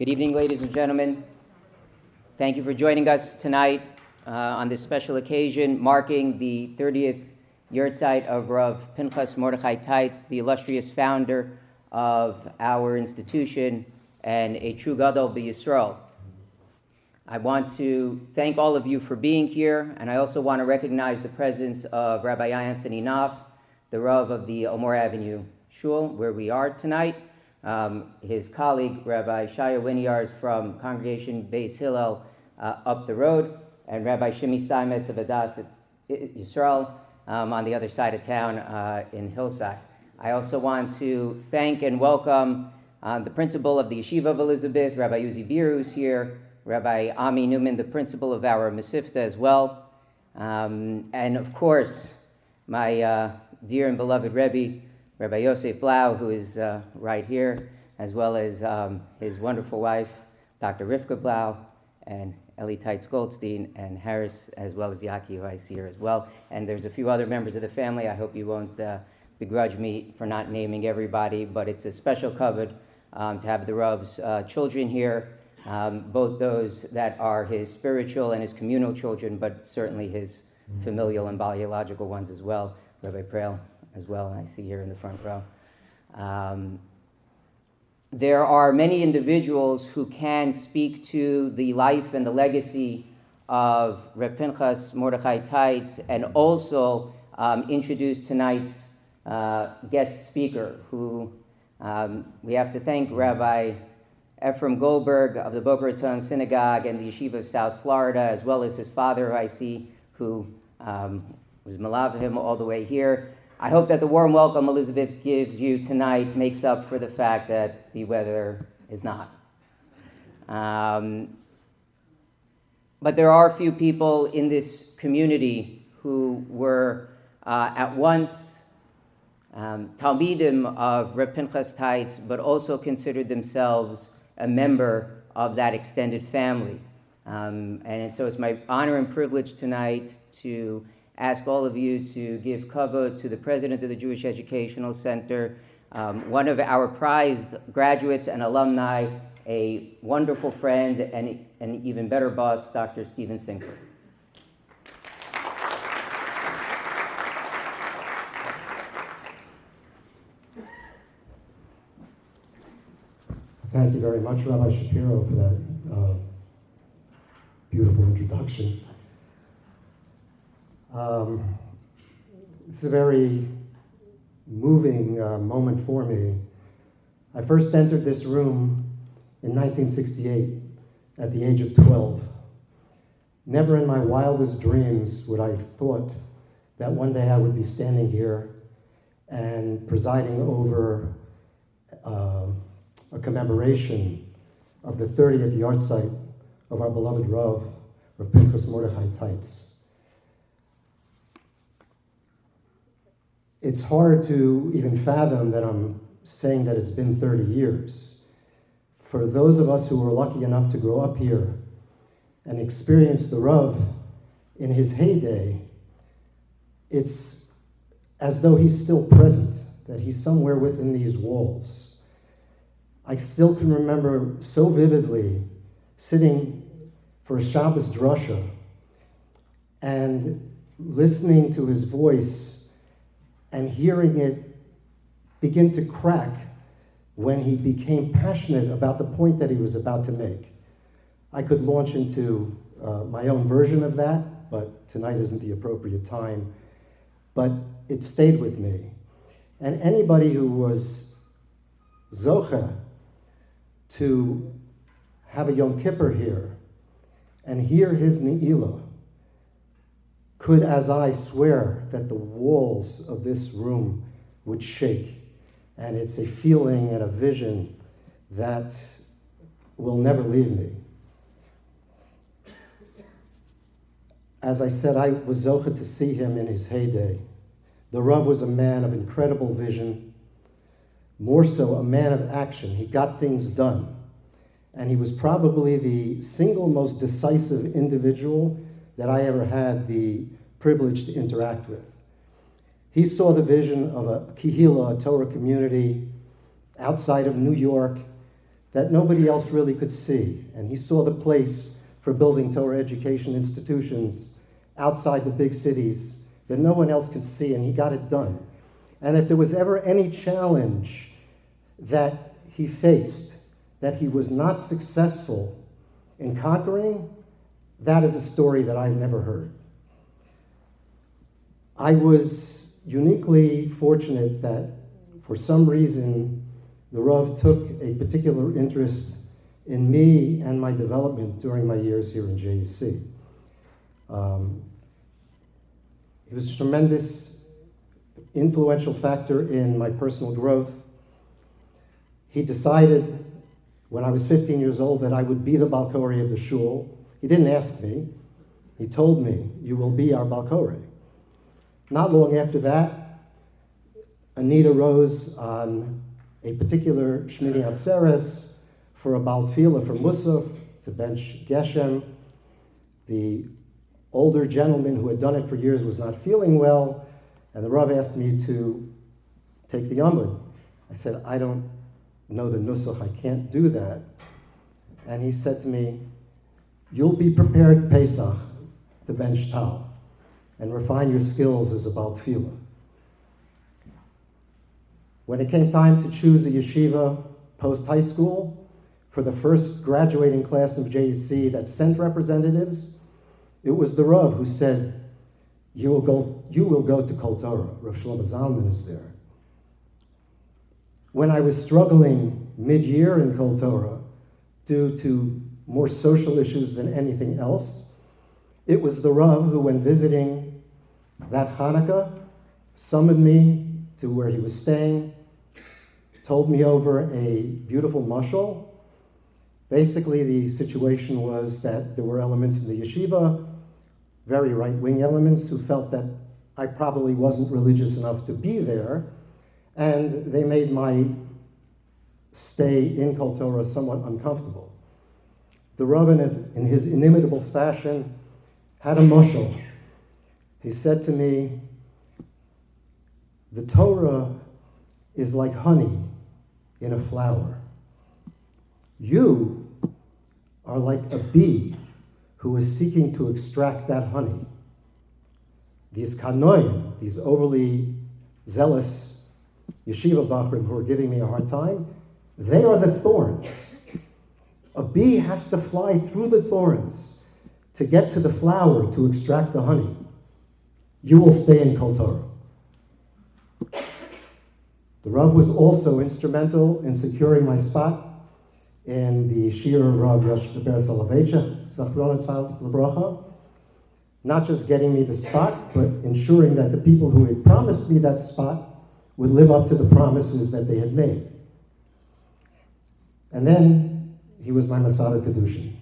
Good evening, ladies and gentlemen. Thank you for joining us tonight on this special occasion marking the 30th yahrtzeit of Rav Pinchas M, Teitz, the illustrious founder of our institution and a true gadol b'Yisrael. I want to thank all of you for being here, and I also want to recognize the presence of Rabbi Anthony Knopf, the Rav of the Elmore Avenue Shul, where we are tonight. His colleague, Rabbi Shaya Winiars from Congregation Beis Hillel up the road, and Rabbi Shimi Steinmetz of Adat Yisrael on the other side of town in Hillside. I also want to thank and welcome the principal of the Yeshiva of Elizabeth, Rabbi Uzi Bir, who's here, Rabbi Ami Newman, the principal of our Mesivta as well, and of course, my dear and beloved Rebbe, Rabbi Yosef Blau, who is right here, as well as his wonderful wife, Dr. Rivka Blau, and Eli Teitz Goldstein, and Harris, as well as Yaki, who I see here as well. And there's a few other members of the family. I hope you won't begrudge me for not naming everybody, but it's a special kavod to have the Rav's children here, both those that are his spiritual and his communal children, but certainly his familial and biological ones as well. Rabbi Preil as well, I see here in the front row. There are many individuals who can speak to the life and the legacy of Rav Pinchas Mordechai Teitz and also introduce tonight's guest speaker, who we have to thank Rav Efrem Goldberg of the Boca Raton Synagogue and the Yeshiva of South Florida, as well as his father, who I see, who was malav him all the way here. I hope that the warm welcome Elizabeth gives you tonight makes up for the fact that the weather is not. But there are a few people in this community who were at once Talmidim of Rav Pinchas Teitz, but also considered themselves a member of that extended family. And so it's my honor and privilege tonight to ask all of you to give kavod to the president of the Jewish Educational Center, one of our prized graduates and alumni, a wonderful friend, and an even better boss, Dr. Stephen Sinkford. Thank you very much, Rabbi Shapiro, for that beautiful introduction. It's a very moving moment for me. I first entered this room in 1968 at the age of 12. Never in my wildest dreams would I have thought that one day I would be standing here and presiding over a commemoration of the 30th yahrtzeit of our beloved Rav Pinchas Mordechai Teitz. It's hard to even fathom that I'm saying that it's been 30 years. For those of us who were lucky enough to grow up here and experience the Rav in his heyday, it's as though he's still present, that he's somewhere within these walls. I still can remember so vividly sitting for a Shabbos drasha and listening to his voice and hearing it begin to crack when he became passionate about the point that he was about to make. I could launch into my own version of that, but tonight isn't the appropriate time. But it stayed with me. And anybody who was zocheh to have a Yom Kippur here and hear his ne'ilah could, as I swear, that the walls of this room would shake. And it's a feeling and a vision that will never leave me. As I said, I was zocheh to see him in his heyday. The Rav was a man of incredible vision, more so a man of action. He got things done. And he was probably the single most decisive individual that I ever had the privilege to interact with. He saw the vision of a kihila, a Torah community outside of New York that nobody else really could see. And he saw the place for building Torah education institutions outside the big cities that no one else could see, and he got it done. And if there was ever any challenge that he faced, that he was not successful in conquering, that is a story that I've never heard. I was uniquely fortunate that for some reason the Rav took a particular interest in me and my development during my years here in JEC. He was a tremendous influential factor in my personal growth. He decided when I was 15 years old that I would be the Balkori of the shul. He didn't ask me. He told me, "You will be our Balkori." Not long after that, Anita rose on a particular Shmini Atzeres for a Bal Tefillah for Musaf to bench Geshem. The older gentleman who had done it for years was not feeling well, and the Rav asked me to take the Amud. I said, "I don't know the Nusach, I can't do that." And he said to me, "You'll be prepared Pesach to bench Tal and refine your skills as a Bal Tefillah." When it came time to choose a yeshiva post-high school for the first graduating class of JEC that sent representatives, it was the Rav who said, you will go to Kol Torah. Rav Shlomo Zalman is there. When I was struggling mid-year in Kol Torah due to more social issues than anything else, it was the Rav who, when visiting that Hanukkah, summoned me to where he was staying, told me over a beautiful mashal. Basically, the situation was that there were elements in the yeshiva, very right-wing elements, who felt that I probably wasn't religious enough to be there, and they made my stay in Kol Torah somewhat uncomfortable. The Rav, in his inimitable fashion, had a mashal. He said to me, "The Torah is like honey in a flower. You are like a bee who is seeking to extract that honey. These kanoim, these overly zealous yeshiva bachrim who are giving me a hard time, they are the thorns. A bee has to fly through the thorns to get to the flower to extract the honey. You will stay in Kol Torah." The Rav was also instrumental in securing my spot in the Shir of Rav Yosher Soloveitchik, Zachron L'Bracha, not just getting me the spot, but ensuring that the people who had promised me that spot would live up to the promises that they had made. And then he was my Masada Kedushin.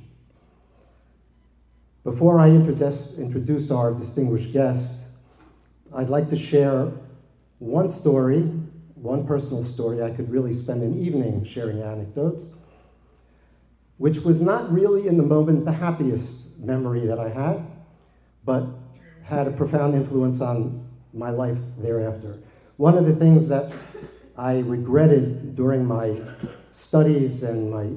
Before I introduce our distinguished guest, I'd like to share one story, one personal story. I could really spend an evening sharing anecdotes, which was not really in the moment the happiest memory that I had, but had a profound influence on my life thereafter. One of the things that I regretted during my studies and my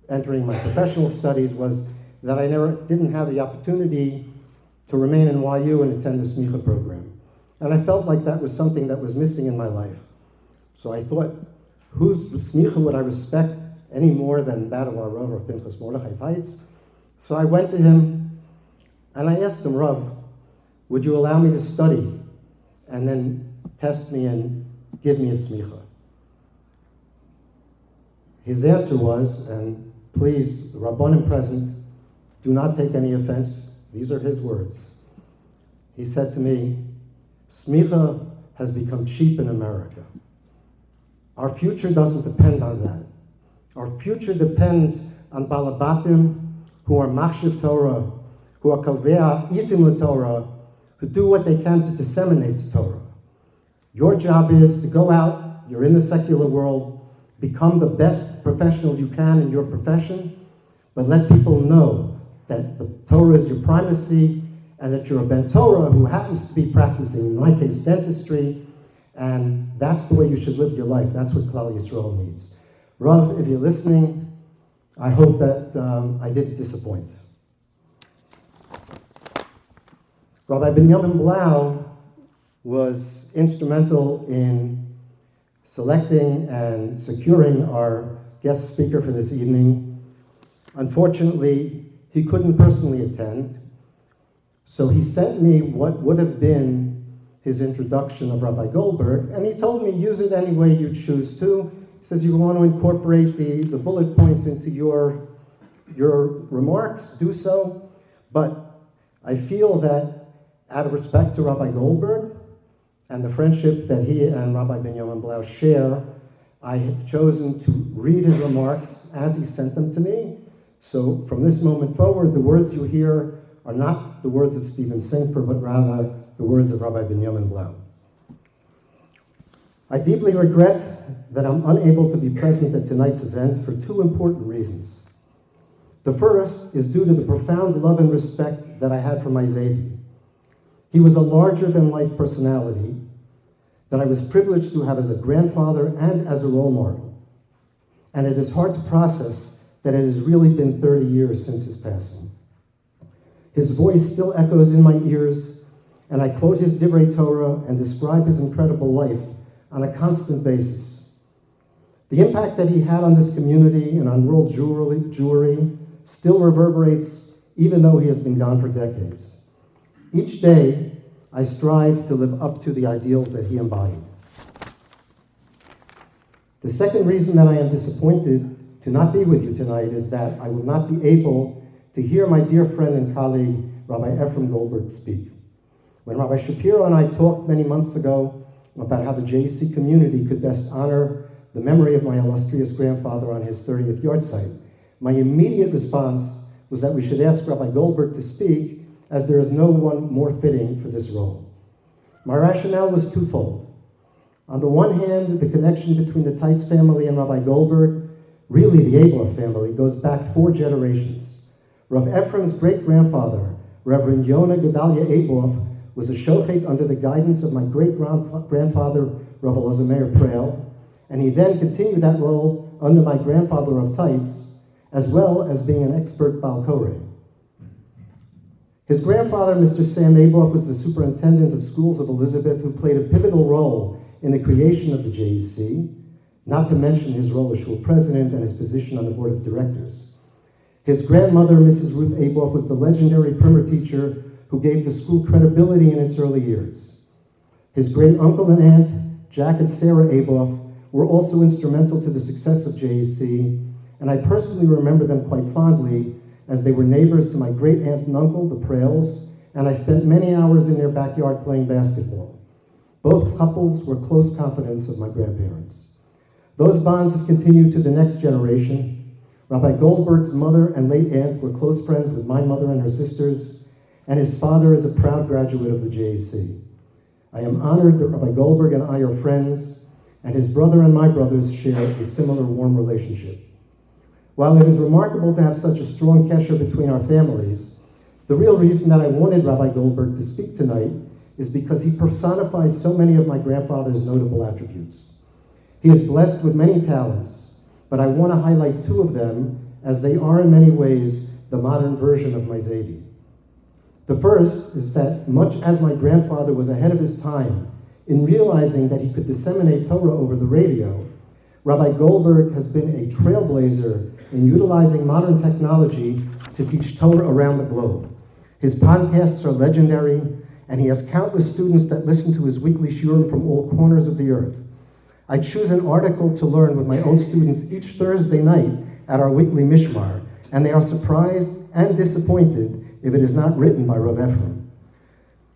entering my professional studies was that I didn't have the opportunity to remain in YU and attend the smicha program. And I felt like that was something that was missing in my life. So I thought, whose smicha would I respect any more than that of our Rav Pinchas M. Teitz? So I went to him and I asked him, "Rav, would you allow me to study and then test me and give me a smicha?" His answer was, and please, the Rabbanim present, do not take any offense. These are his words. He said to me, "Smicha has become cheap in America. Our future doesn't depend on that. Our future depends on balabatim who are machshiv Torah, who are kovea itim l'Torah, who do what they can to disseminate Torah. Your job is to go out, you're in the secular world, become the best professional you can in your profession, but let people know that the Torah is your primacy and that you're a Ben Torah who happens to be practicing, in my case, dentistry, and that's the way you should live your life. That's what Klal Yisrael needs." Rav, if you're listening, I hope that I didn't disappoint. Rabbi Binyamin Blau was instrumental in selecting and securing our guest speaker for this evening. Unfortunately, he couldn't personally attend, so he sent me what would have been his introduction of Rabbi Goldberg, and he told me, use it any way you choose to. He says, you want to incorporate the bullet points into your remarks, do so, but I feel that out of respect to Rabbi Goldberg and the friendship that he and Rabbi Binyamin Blau share, I have chosen to read his remarks as he sent them to me. So from this moment forward, the words you hear are not the words of Stephen Sinkfer, but rather the words of Rabbi Binyamin Blau. I deeply regret that I'm unable to be present at tonight's event for two important reasons. The first is due to the profound love and respect that I had for my Zaidi. He was a larger-than-life personality that I was privileged to have as a grandfather and as a role model. And it is hard to process that it has really been 30 years since his passing. His voice still echoes in my ears, and I quote his Divrei Torah and describe his incredible life on a constant basis. The impact that he had on this community and on world Jewry still reverberates even though he has been gone for decades. Each day, I strive to live up to the ideals that he embodied. The second reason that I am disappointed to not be with you tonight is that I will not be able to hear my dear friend and colleague, Rav Efrem Goldberg, speak. When Rabbi Shapiro and I talked many months ago about how the JEC community could best honor the memory of my illustrious grandfather on his 30th yahrtzeit, my immediate response was that we should ask Rabbi Goldberg to speak, as there is no one more fitting for this role. My rationale was twofold. On the one hand, the connection between the Teitz family and Rabbi Goldberg, really the Aboff family, goes back 4 generations. Rav Efrem's great-grandfather, Reverend Yonah Gedalia Aboff, was a shochet under the guidance of my great-grandfather, Rav Elazar Meir Preil, and he then continued that role under my grandfather, Rav Teitz, as well as being an expert Baal Koreh. His grandfather, Mr. Sam Aboff, was the superintendent of schools of Elizabeth, who played a pivotal role in the creation of the JEC, not to mention his role as shul president and his position on the board of directors. His grandmother, Mrs. Ruth Aboff, was the legendary primer teacher who gave the school credibility in its early years. His great uncle and aunt, Jack and Sarah Aboff, were also instrumental to the success of JEC, and I personally remember them quite fondly as they were neighbors to my great aunt and uncle, the Preils, and I spent many hours in their backyard playing basketball. Both couples were close confidants of my grandparents. Those bonds have continued to the next generation. Rabbi Goldberg's mother and late aunt were close friends with my mother and her sisters, and his father is a proud graduate of the JEC. I am honored that Rabbi Goldberg and I are friends, and his brother and my brothers share a similar warm relationship. While it is remarkable to have such a strong kesher between our families, the real reason that I wanted Rabbi Goldberg to speak tonight is because he personifies so many of my grandfather's notable attributes. He is blessed with many talents, but I want to highlight 2 of them as they are in many ways the modern version of my Zaidi. The first is that much as my grandfather was ahead of his time in realizing that he could disseminate Torah over the radio, Rabbi Goldberg has been a trailblazer in utilizing modern technology to teach Torah around the globe. His podcasts are legendary, and he has countless students that listen to his weekly shiurim from all corners of the earth. I choose an article to learn with my own students each Thursday night at our weekly Mishmar, and they are surprised and disappointed if it is not written by Rav Efrem.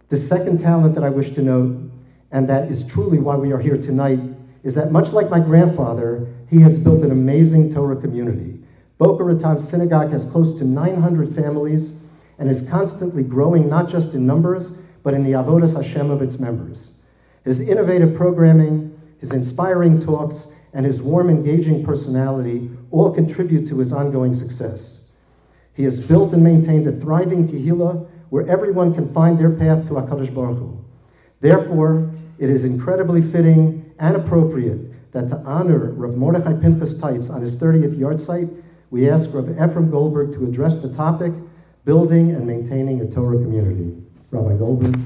The second talent that I wish to note, and that is truly why we are here tonight, is that much like my grandfather, he has built an amazing Torah community. Boca Raton Synagogue has close to 900 families and is constantly growing not just in numbers, but in the avodas Hashem of its members. His innovative programming, his inspiring talks, and his warm, engaging personality all contribute to his ongoing success. He has built and maintained a thriving kehillah where everyone can find their path to HaKadosh Baruch Hu. Therefore, it is incredibly fitting and appropriate that to honor Rav Pinchas Teitz on his 30th yahrtzeit, we ask Rav Efrem Goldberg to address the topic, building and maintaining a Torah community. Rabbi Goldberg.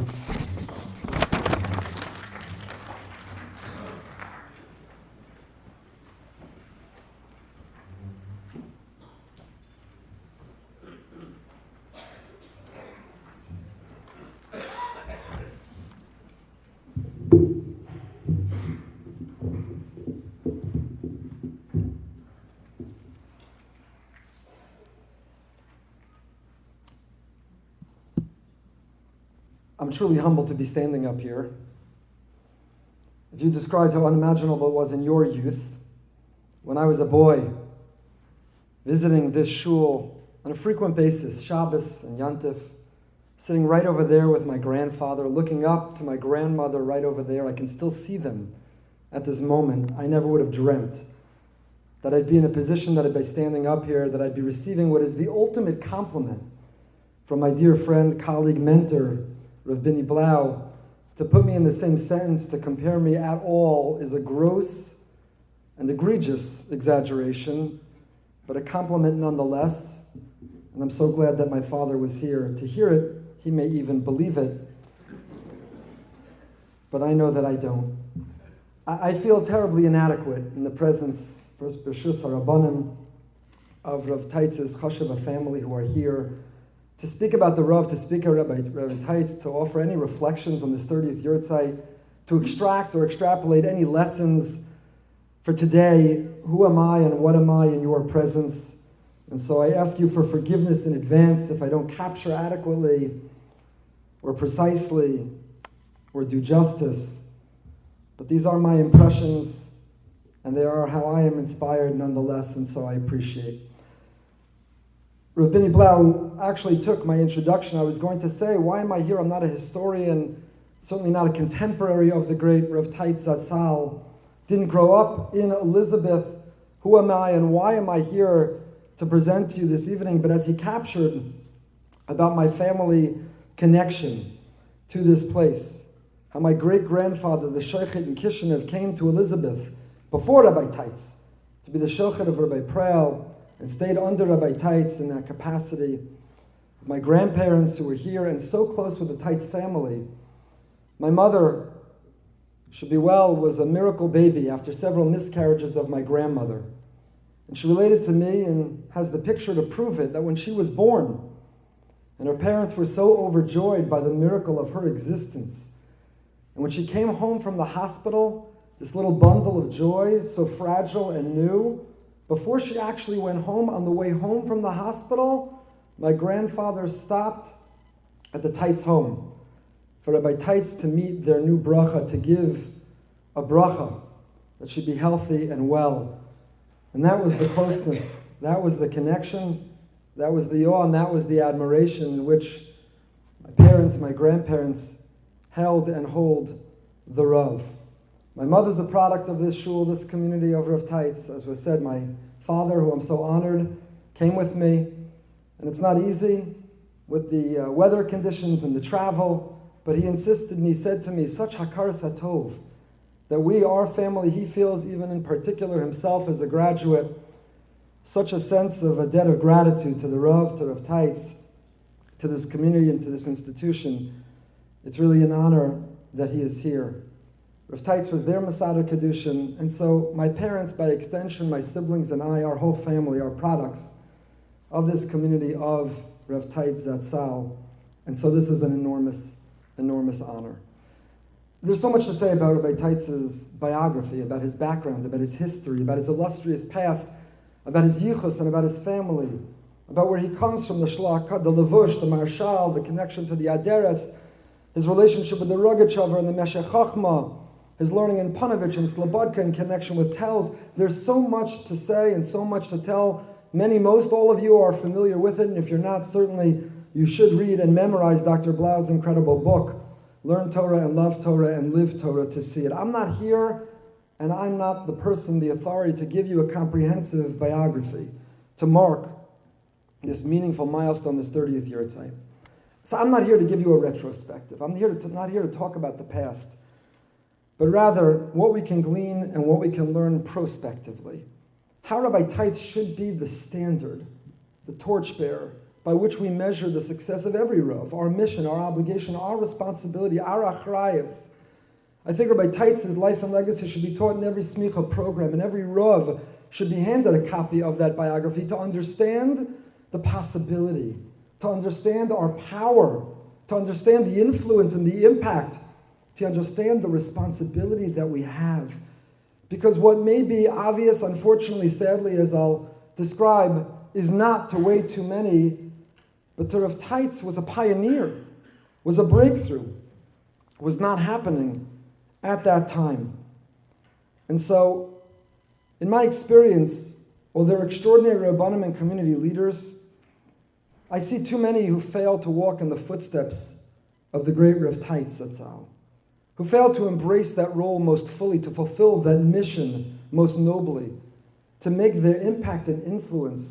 I'm truly humbled to be standing up here. If you described how unimaginable it was in your youth, when I was a boy, visiting this shul on a frequent basis, Shabbos and Yantif, sitting right over there with my grandfather, looking up to my grandmother right over there, I can still see them at this moment. I never would have dreamt that I'd be in a position that I'd be standing up here, that I'd be receiving what is the ultimate compliment from my dear friend, colleague, mentor, Rav Binny Blau. To put me in the same sentence, to compare me at all, is a gross and egregious exaggeration, but a compliment nonetheless. And I'm so glad that my father was here to hear it. He may even believe it, but I know that I don't. I feel terribly inadequate in the presence, first B'shus HaRabbanim, of Rav Teitz's Chashuva family who are here, to speak about the Rav, to speak about Rav Teitz, to offer any reflections on this 30th yahrtzeit, to extract or extrapolate any lessons for today. Who am I and what am I in your presence? And so I ask you for forgiveness in advance if I don't capture adequately or precisely or do justice. But these are my impressions, and they are how I am inspired nonetheless, and so I appreciate. Rav Binny Blau actually took my introduction. I was going to say, why am I here? I'm not a historian, certainly not a contemporary of the great Rav Teitz Zatzal. Didn't grow up in Elizabeth. Who am I and why am I here to present to you this evening? But as he captured about my family connection to this place, how my great-grandfather, the Shochet in Kishinev, came to Elizabeth before Rabbi Teitz to be the Shochet of Rabbi Preil, and stayed under Rabbi Teitz in that capacity. My grandparents who were here and so close with the Teitz family. My mother, should be well, was a miracle baby after several miscarriages of my grandmother. And she related to me and has the picture to prove it, that when she was born, and her parents were so overjoyed by the miracle of her existence, and when she came home from the hospital, this little bundle of joy, so fragile and new, before she actually went home, on the way home from the hospital, my grandfather stopped at the Teitz home for Rabbi Teitz to meet their new bracha, to give a bracha that she'd be healthy and well. And that was the closeness, that was the connection, that was the awe, and that was the admiration in which my parents, my grandparents held and hold the Rav. My mother's a product of this shul, this community of Rav Teitz. As was said, my father, who I'm so honored, came with me. And it's not easy with the weather conditions and the travel, but he insisted and he said to me, such hakar satov, that we, our family, he feels even in particular himself as a graduate, such a sense of a debt of gratitude to the Rav, to Rav Teitz, to this community and to this institution. It's really an honor that he is here. Rav Teitz was their Masada Kedushin, and so my parents, by extension, my siblings and I, our whole family, are products of this community of Rav Teitz Zatzal, and so this is an enormous, enormous honor. There's so much to say about Rabbi Teitz's biography, about his background, about his history, about his illustrious past, about his yichus and about his family, about where he comes from, the shlach, the levush, the marshal, the connection to the aderes, his relationship with the Rogachover and the Meshech Chochmah, his learning in Panovich and Slobodka in connection with Telz. There's so much to say and so much to tell. Most all of you are familiar with it, and if you're not, certainly you should read and memorize Dr. Blau's incredible book, Learn Torah and Love Torah and Live Torah, to see it. I'm not here, and I'm not the person, the authority, to give you a comprehensive biography, to mark this meaningful milestone, this 30th yahrtzeit. So I'm not here to give you a retrospective. I'm not here to talk about the past, but rather what we can glean and what we can learn prospectively. HaRav Teitz should be the standard, the torchbearer, by which we measure the success of every Rav, our mission, our obligation, our responsibility, our achrayus. I think Rabbi Teitz's life and legacy should be taught in every smicha program, and every Rav should be handed a copy of that biography to understand the possibility, to understand our power, to understand the influence and the impact, to understand the responsibility that we have. Because what may be obvious, unfortunately, sadly, as I'll describe, is not to way too many, but to Rav Teitz was a pioneer, was a breakthrough, was not happening at that time. And so, in my experience, while they're extraordinary Rabbanim and community leaders, I see too many who fail to walk in the footsteps of the great Rav Teitz Zatzal, who fail to embrace that role most fully, to fulfill that mission most nobly, to make their impact and influence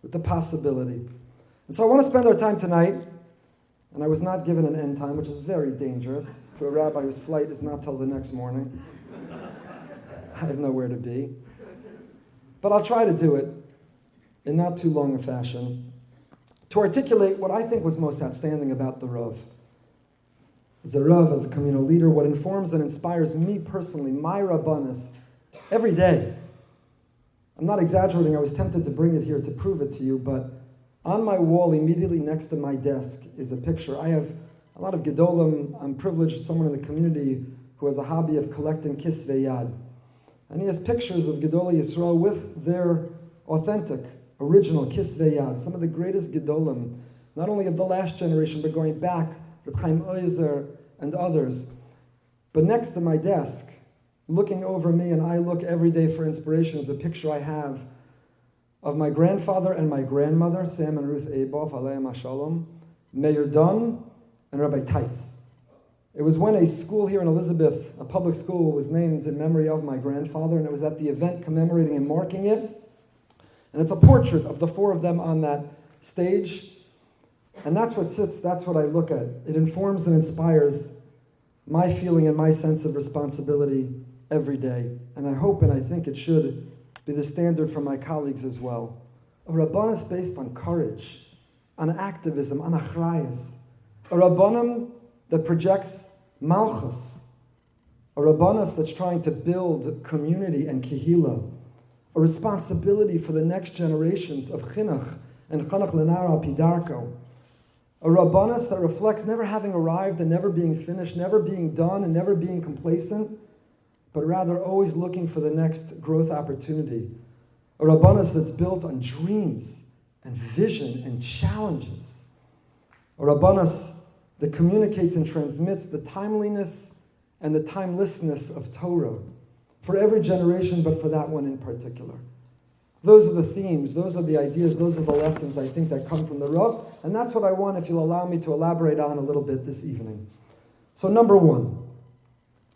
with the possibility. And so I want to spend our time tonight, and I was not given an end time, which is very dangerous to a rabbi whose flight is not till the next morning. I have nowhere to be. But I'll try to do it in not too long a fashion, to articulate what I think was most outstanding about the Rav. As a Rav, as a communal leader, what informs and inspires me personally, my Rabbanis, every day. I'm not exaggerating, I was tempted to bring it here to prove it to you, but on my wall, immediately next to my desk, is a picture. I have a lot of Gedolim. I'm privileged, someone in the community who has a hobby of collecting kisvei yad. And he has pictures of Gedolei Yisrael with their authentic, original kisvei yad, some of the greatest Gedolim, not only of the last generation, but going back, Reb Chaim Oizer and others. But next to my desk, looking over me, and I look every day for inspiration, is a picture I have of my grandfather and my grandmother, Sam and Ruth Aboff, Aleim HaShalom, Meir Dunn, and Rabbi Teitz. It was when a school here in Elizabeth, a public school, was named in memory of my grandfather, and it was at the event commemorating and marking it. And it's a portrait of the four of them on that stage. And that's what I look at. It informs and inspires my feeling and my sense of responsibility every day. And I hope and I think it should be the standard for my colleagues as well. A Rabbanis based on courage, on activism, on achrayus. A Rabbanim that projects malchus. A Rabbanis that's trying to build community and kehila. A responsibility for the next generations of chinuch and chanach lenar al pi darko. A Rabbanis that reflects never having arrived and never being finished, never being done and never being complacent, but rather always looking for the next growth opportunity. A Rabbanis that's built on dreams and vision and challenges. A Rabbanis that communicates and transmits the timeliness and the timelessness of Torah for every generation, but for that one in particular. Those are the themes, those are the ideas, those are the lessons I think that come from the Rav, and that's what I want, if you'll allow me to elaborate on a little bit this evening. So number one,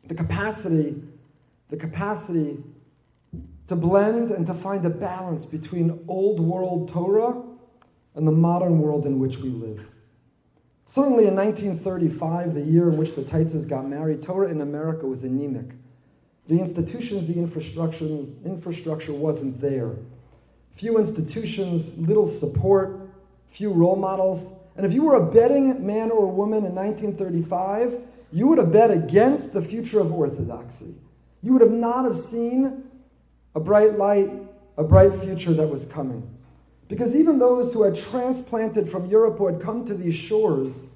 the capacity to blend and to find a balance between old world Torah and the modern world in which we live. Certainly in 1935, the year in which the Teitzes got married, Torah in America was anemic. The institutions, the infrastructure wasn't there. Few institutions, little support, few role models. And if you were a betting man or woman in 1935, you would have bet against the future of orthodoxy. You would have not have seen a bright light, a bright future that was coming. Because even those who had transplanted from Europe, who had come to these shores,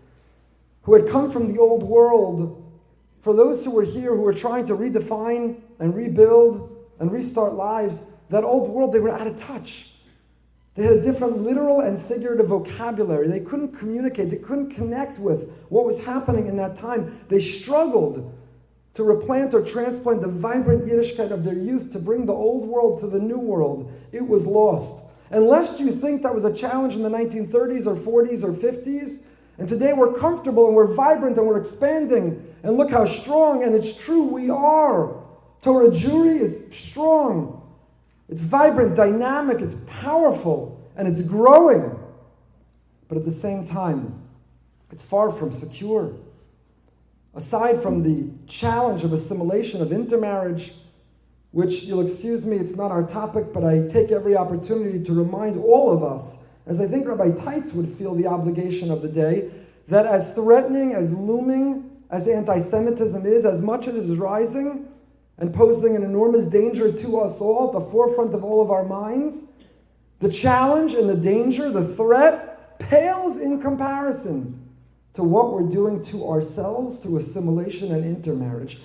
who had come from the old world, for those who were here, who were trying to redefine and rebuild and restart lives, that old world, they were out of touch. They had a different literal and figurative vocabulary. They couldn't communicate. They couldn't connect with what was happening in that time. They struggled to replant or transplant the vibrant Yiddishkeit of their youth to bring the old world to the new world. It was lost. And lest you think that was a challenge in the 1930s or 40s or 50s, and today we're comfortable and we're vibrant and we're expanding, and look how strong, and it's true, we are. Torah Jewry is strong. It's vibrant, dynamic, it's powerful, and it's growing. But at the same time, it's far from secure. Aside from the challenge of assimilation, of intermarriage, which, you'll excuse me, it's not our topic, but I take every opportunity to remind all of us, as I think Rabbi Teitz would feel the obligation of the day, that as threatening, as looming as anti-Semitism is, as much as it is rising and posing an enormous danger to us all, at the forefront of all of our minds, the challenge and the danger, the threat, pales in comparison to what we're doing to ourselves through assimilation and intermarriage.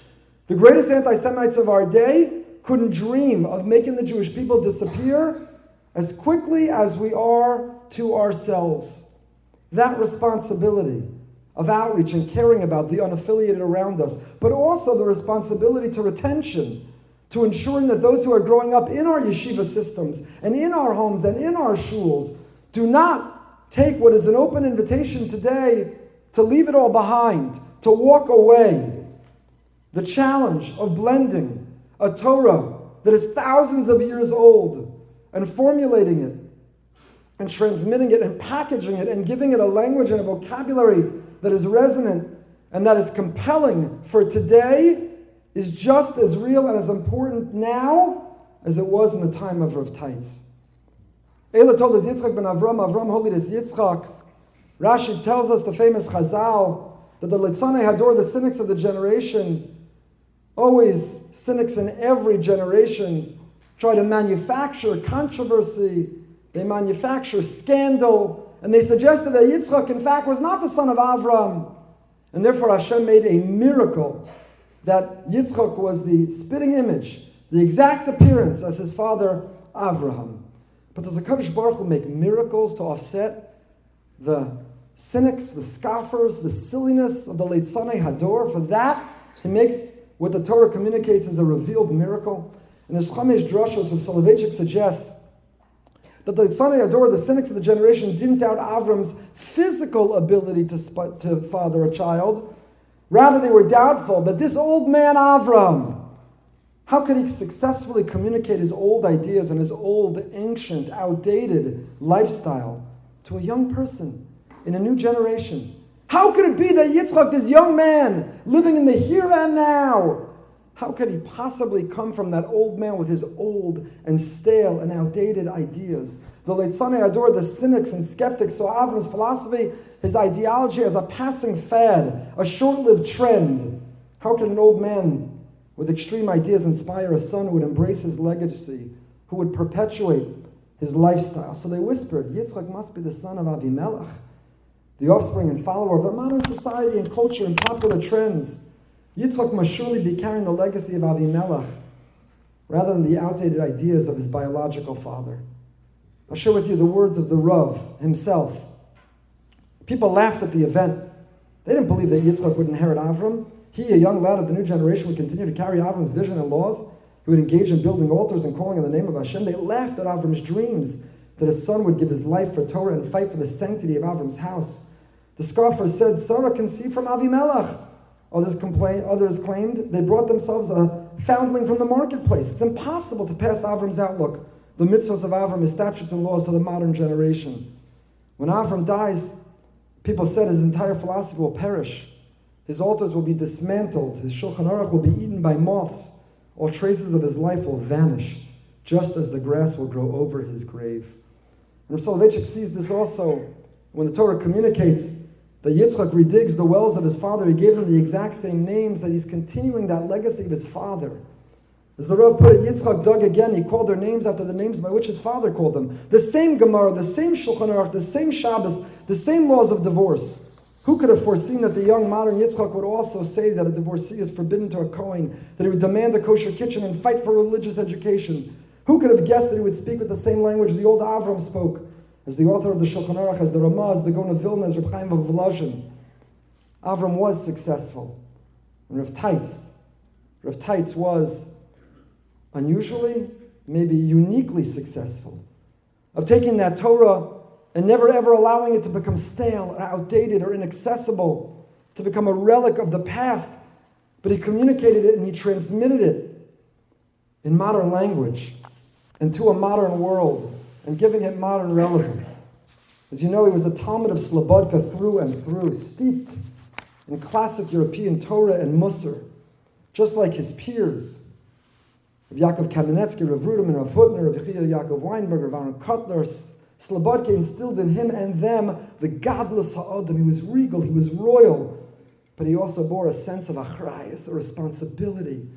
The greatest anti-Semites of our day couldn't dream of making the Jewish people disappear as quickly as we are to ourselves. That responsibility of outreach and caring about the unaffiliated around us, but also the responsibility to retention, to ensuring that those who are growing up in our yeshiva systems and in our homes and in our shuls do not take what is an open invitation today to leave it all behind, to walk away. The challenge of blending a Torah that is thousands of years old and formulating it and transmitting it and packaging it and giving it a language and a vocabulary that is resonant and that is compelling for today is just as real and as important now as it was in the time of Rav Teitz. Eila told us Yitzchak ben Avram, Avram holy as Yitzchak. Rashi tells us, the famous Chazal, that the Litzanei Hador, the cynics of the generation, always cynics in every generation, try to manufacture controversy, they manufacture scandal, and they suggested that Yitzchak, in fact, was not the son of Avram. And therefore Hashem made a miracle that Yitzchak was the spitting image, the exact appearance as his father Avraham. But does the HaKadosh Baruch Hu make miracles to offset the cynics, the scoffers, the silliness of the Leitzanei Hador? For that, he makes what the Torah communicates as a revealed miracle. And as Chamesh Drashos of Soloveitchik suggests, that the Leitzanei Hador, the cynics of the generation, didn't doubt Avram's physical ability to father a child. Rather, they were doubtful that this old man Avram, how could he successfully communicate his old ideas and his old, ancient, outdated lifestyle to a young person in a new generation? How could it be that Yitzchak, this young man, living in the here and now, how could he possibly come from that old man with his old and stale and outdated ideas? The Leitzanei Hador, the cynics and skeptics, saw Avram's philosophy, his ideology, as a passing fad, a short-lived trend. How could an old man with extreme ideas inspire a son who would embrace his legacy, who would perpetuate his lifestyle? So they whispered, Yitzchak must be the son of Avimelech, the offspring and follower of a modern society and culture and popular trends. Yitzchak must surely be carrying the legacy of Avimelech rather than the outdated ideas of his biological father. I'll share with you the words of the Rav himself. People laughed at the event. They didn't believe that Yitzchak would inherit Avram. He, a young lad of the new generation, would continue to carry Avram's vision and laws. He would engage in building altars and calling on the name of Hashem. They laughed at Avram's dreams that his son would give his life for Torah and fight for the sanctity of Avram's house. The scoffers said, Sarah conceived from Avimelech. Others claimed they brought themselves a foundling from the marketplace. It's impossible to pass Avram's outlook, the mitzvahs of Avram, his statutes and laws, to the modern generation. When Avram dies, people said his entire philosophy will perish. His altars will be dismantled. His Shulchan Aruch will be eaten by moths. All traces of his life will vanish, just as the grass will grow over his grave. And Rav Soloveitchik sees this also when the Torah communicates that Yitzchak redigs the wells of his father. He gave him the exact same names, that he's continuing that legacy of his father. As the Rav put it, Yitzchak dug again. He called their names after the names by which his father called them. The same Gemara, the same Shulchan Aruch, the same Shabbos, the same laws of divorce. Who could have foreseen that the young modern Yitzchak would also say that a divorcee is forbidden to a Kohen, that he would demand a kosher kitchen and fight for religious education? Who could have guessed that he would speak with the same language the old Avram spoke, as the author of the Shulchan Aruch, as the Ramah, as the Gaon of Vilna, as Reb Chaim of Volozhin? Avram was successful. And Rav Teitz was unusually, maybe uniquely successful, of taking that Torah and never ever allowing it to become stale or outdated or inaccessible, to become a relic of the past. But he communicated it and he transmitted it in modern language and to a modern world, and giving it modern relevance. As you know, he was a Talmud of Slobodka through and through, steeped in classic European Torah and Musar, just like his peers. Rav Yaakov Kamenetsky, Rav Ruderman, Rav Hutner, Rav Yechiel Yaakov Weinberg, Rav Aaron Kotler, Slobodka instilled in him and them the godless ha'adam. He was regal, he was royal, but he also bore a sense of achrayus, a responsibility,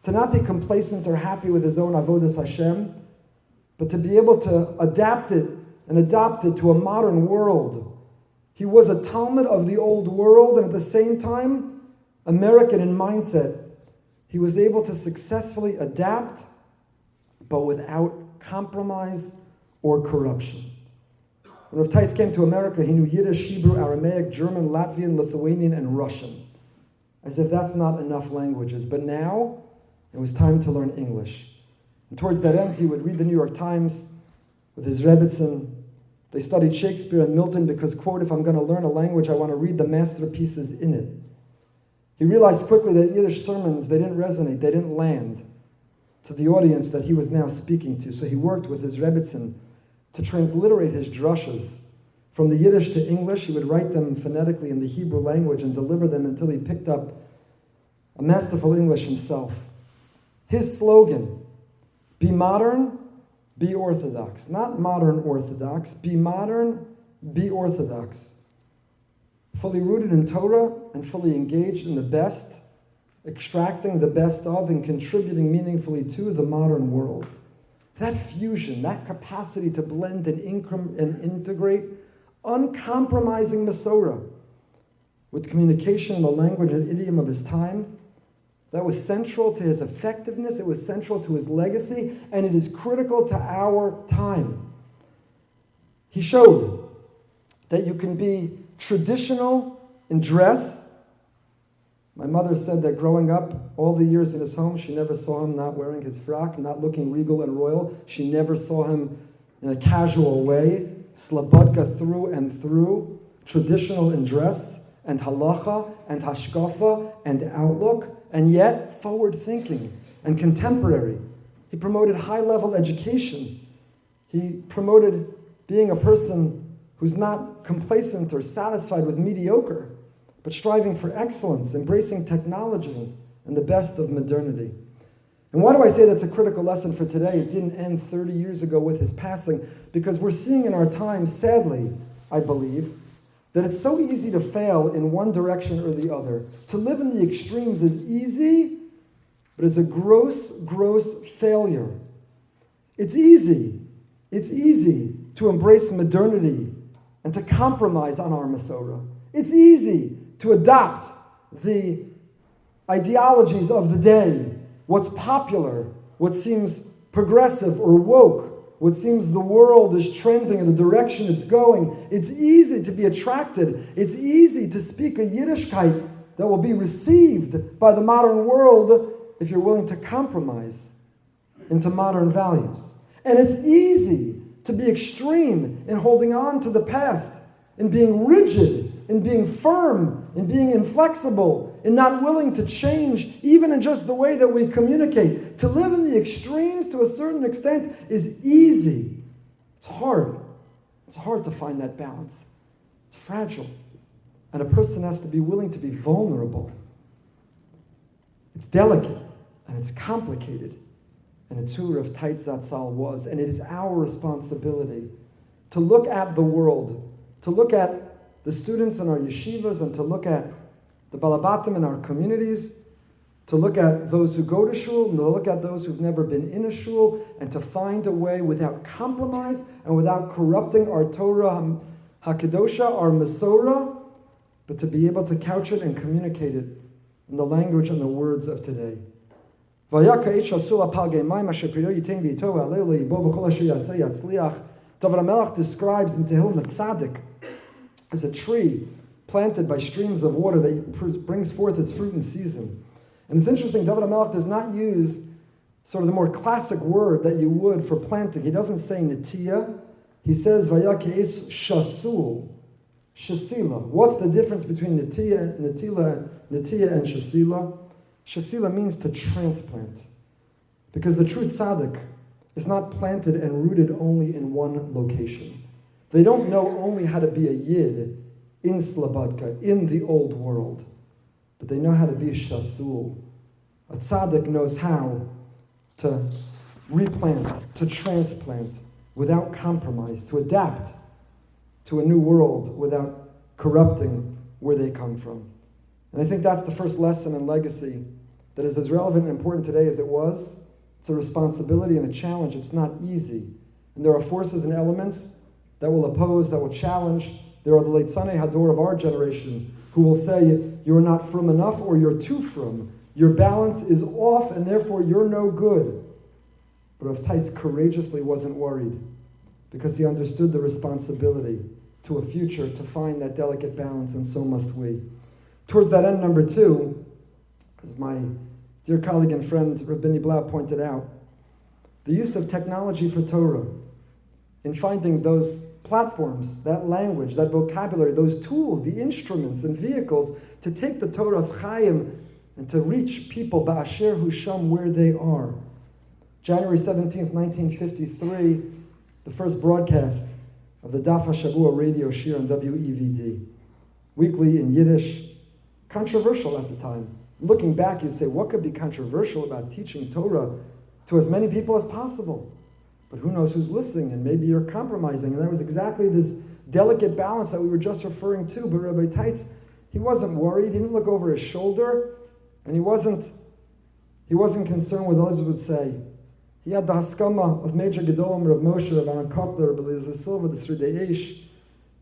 to not be complacent or happy with his own avodas Hashem, but to be able to adapt it and adopt it to a modern world. He was a Talmud of the old world, and at the same time, American in mindset. He was able to successfully adapt, but without compromise or corruption. When Rav Teitz came to America, he knew Yiddish, Hebrew, Aramaic, German, Latvian, Lithuanian, and Russian. As if that's not enough languages. But now, it was time to learn English. And towards that end, he would read the New York Times with his Rebbitzin. They studied Shakespeare and Milton because, quote, if I'm going to learn a language, I want to read the masterpieces in it. He realized quickly that Yiddish sermons, they didn't resonate, they didn't land to the audience that he was now speaking to. So he worked with his Rebbitzin to transliterate his drushas from the Yiddish to English. He would write them phonetically in the Hebrew language and deliver them until he picked up a masterful English himself. His slogan, be modern, be orthodox. Not modern orthodox, be modern, be orthodox. Fully rooted in Torah and fully engaged in the best, extracting the best of and contributing meaningfully to the modern world. That fusion, that capacity to blend and integrate uncompromising Masorah with communication in the language and idiom of his time, that was central to his effectiveness, it was central to his legacy, and it is critical to our time. He showed that you can be traditional in dress. My mother said that growing up, all the years in his home, she never saw him not wearing his frock, not looking regal and royal. She never saw him in a casual way, slobodka through and through, traditional in dress, and halacha, and hashkafa, and outlook, and yet forward-thinking and contemporary. He promoted high-level education. He promoted being a person who's not complacent or satisfied with mediocre, but striving for excellence, embracing technology and the best of modernity. And why do I say that's a critical lesson for today? It didn't end 30 years ago with his passing, because we're seeing in our time, sadly, I believe, that it's so easy to fail in one direction or the other. To live in the extremes is easy, but it's a gross, gross failure. It's easy to embrace modernity and to compromise on our Masorah. It's easy to adopt the ideologies of the day, what's popular, what seems progressive or woke, what seems the world is trending in the direction it's going. It's easy to be attracted. It's easy to speak a Yiddishkeit that will be received by the modern world if you're willing to compromise into modern values. And it's easy to be extreme in holding on to the past, in being rigid, in being firm, in being inflexible, in not willing to change, even in just the way that we communicate. To live in the extremes to a certain extent is easy. It's hard. It's hard to find that balance. It's fragile. And a person has to be willing to be vulnerable. It's delicate and it's complicated. And it's who Rav Teitz Zatzal was. And it is our responsibility to look at the world, to look at the students in our yeshivas, and to look at the balabatim in our communities, to look at those who go to shul, and to look at those who've never been in a shul, and to find a way without compromise and without corrupting our Torah HaKadosha, our Masorah, but to be able to couch it and communicate it in the language and the words of today. David HaMelech describes in Tehillim that Tzaddik is a tree planted by streams of water that brings forth its fruit in season. And it's interesting, David HaMelech does not use sort of the more classic word that you would for planting. He doesn't say netiya. He says vayak'etz shasul, shasila. What's the difference between netiya and shasila? Shasila means to transplant. Because the true tzaddik is not planted and rooted only in one location. They don't know only how to be a yid in Slobodka, in the old world, but they know how to be a shasul. A tzaddik knows how to replant, to transplant without compromise, to adapt to a new world without corrupting where they come from. And I think that's the first lesson in legacy that is as relevant and important today as it was. It's a responsibility and a challenge. It's not easy. And there are forces and elements that will oppose, that will challenge. There are the Leitzanei Hador of our generation who will say, you're not frum enough or you're too frum. Your balance is off and therefore you're no good. But Rav Teitz courageously wasn't worried because he understood the responsibility to a future to find that delicate balance, and so must we. Towards that end, number two, as my dear colleague and friend Rav Binny Blau pointed out, the use of technology for Torah in finding those platforms, that language, that vocabulary, those tools, the instruments and vehicles to take the Torah's chayim and to reach people ba'asher husham where they are. January 17th, 1953, the first broadcast of the Daf HaShavua radio shir on WEVD. Weekly in Yiddish, controversial at the time. Looking back, you'd say, what could be controversial about teaching Torah to as many people as possible? But who knows who's listening, and maybe you're compromising. And that was exactly this delicate balance that we were just referring to. But Rabbi Teitz, he wasn't worried. He didn't look over his shoulder, and he wasn't concerned with what others would say. He had the haskama of Major Gedolim, Rav Moshe, Rav Aaron Kotler, Rav Eliezer Silva, the Sridei Eish.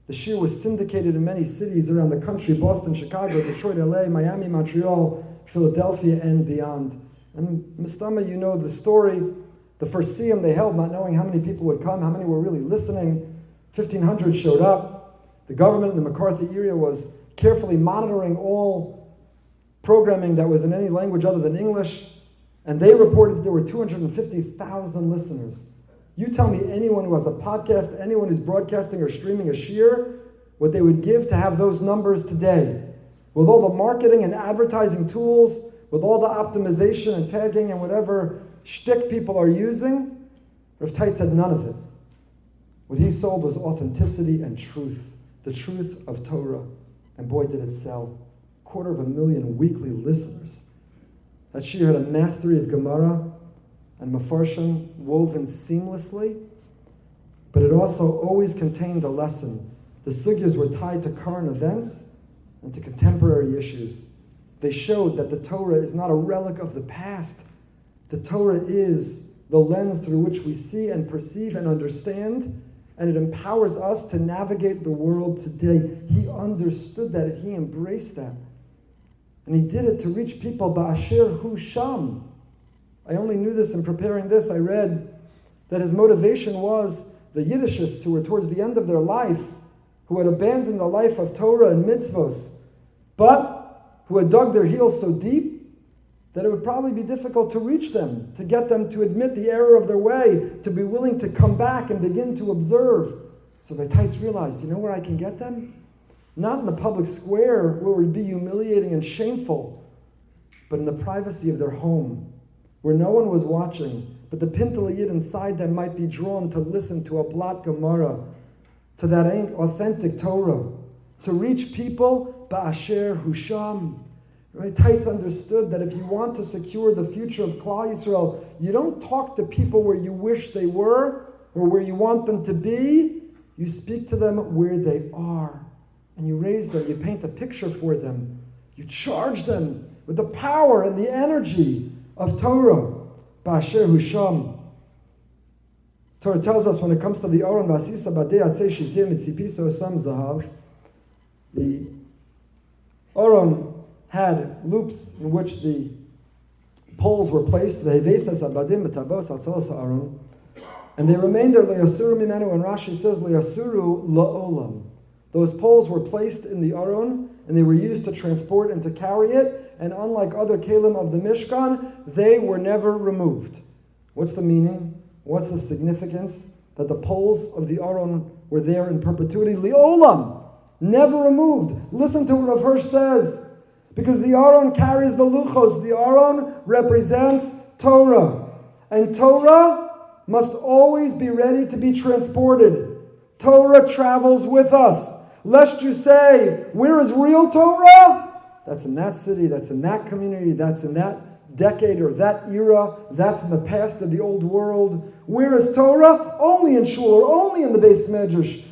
The shir was syndicated in many cities around the country: Boston, Chicago, Detroit, LA, Miami, Montreal, Philadelphia, and beyond. And Mistama, you know the story. The first siyum they held, not knowing how many people would come, how many were really listening. 1,500 showed up. The government in the McCarthy area was carefully monitoring all programming that was in any language other than English. And they reported that there were 250,000 listeners. You tell me anyone who has a podcast, anyone who's broadcasting or streaming a shir, what they would give to have those numbers today. With all the marketing and advertising tools, with all the optimization and tagging and whatever shtick people are using, Rav Teitz had none of it. What he sold was authenticity and truth, the truth of Torah. And boy, did it sell. 250,000 weekly listeners. That shir had a mastery of Gemara and Mefarshim woven seamlessly, but it also always contained a lesson. The sugyas were tied to current events and to contemporary issues. They showed that the Torah is not a relic of the past. The Torah is the lens through which we see and perceive and understand, and it empowers us to navigate the world today. He understood that, and he embraced that. And he did it to reach people ba'asher hu sham. I only knew this in preparing this. I read that his motivation was the Yiddishists who were towards the end of their life, who had abandoned the life of Torah and mitzvos, but who had dug their heels so deep that it would probably be difficult to reach them, to get them to admit the error of their way, to be willing to come back and begin to observe. So the Teitz realized, you know where I can get them? Not in the public square where it would be humiliating and shameful, but in the privacy of their home, where no one was watching, but the Pintel Yid inside them might be drawn to listen to a Blat Gemara, to that authentic Torah, to reach people ba'asher husham. Right? Teitz understood that if you want to secure the future of Klal Yisrael, you don't talk to people where you wish they were or where you want them to be. You speak to them where they are. And you raise them, you paint a picture for them. You charge them with the power and the energy of Torah. Ba'asher husham. Torah tells us when it comes to the Aron, Vasisa Badei Atzei Shitim Mitzipiso Osam Zahav, the Aron had loops in which the poles were placed, and they remained there, Le'asuru Mimenu, and Rashi says, Le'asuru La'olam. Those poles were placed in the Aron, and they were used to transport and to carry it, and unlike other Kalim of the Mishkan, they were never removed. What's the meaning? What's the significance? That the poles of the Aron were there in perpetuity. Li'olam, never removed. Listen to what Rav Hirsch says. Because the Aron carries the luchos. The Aron represents Torah. And Torah must always be ready to be transported. Torah travels with us. Lest you say, where is real Torah? That's in that city, that's in that community, that's in that decade or that era. That's in the past of the old world. Where is Torah? Only in shul, or only in the Beis Medrash.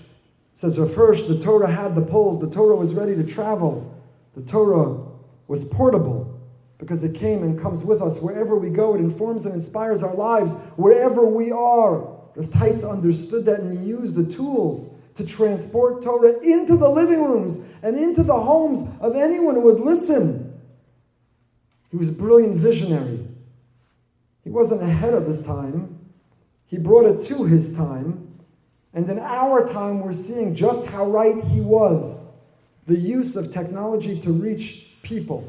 Says Rav Hirsch, the Torah had the poles. The Torah was ready to travel. The Torah was portable because it came and comes with us wherever we go. It informs and inspires our lives wherever we are. Rav Teitz understood that, and he used the tools to transport Torah into the living rooms and into the homes of anyone who would listen. He was a brilliant visionary. He wasn't ahead of his time. He brought it to his time. And in our time, we're seeing just how right he was. The use of technology to reach people.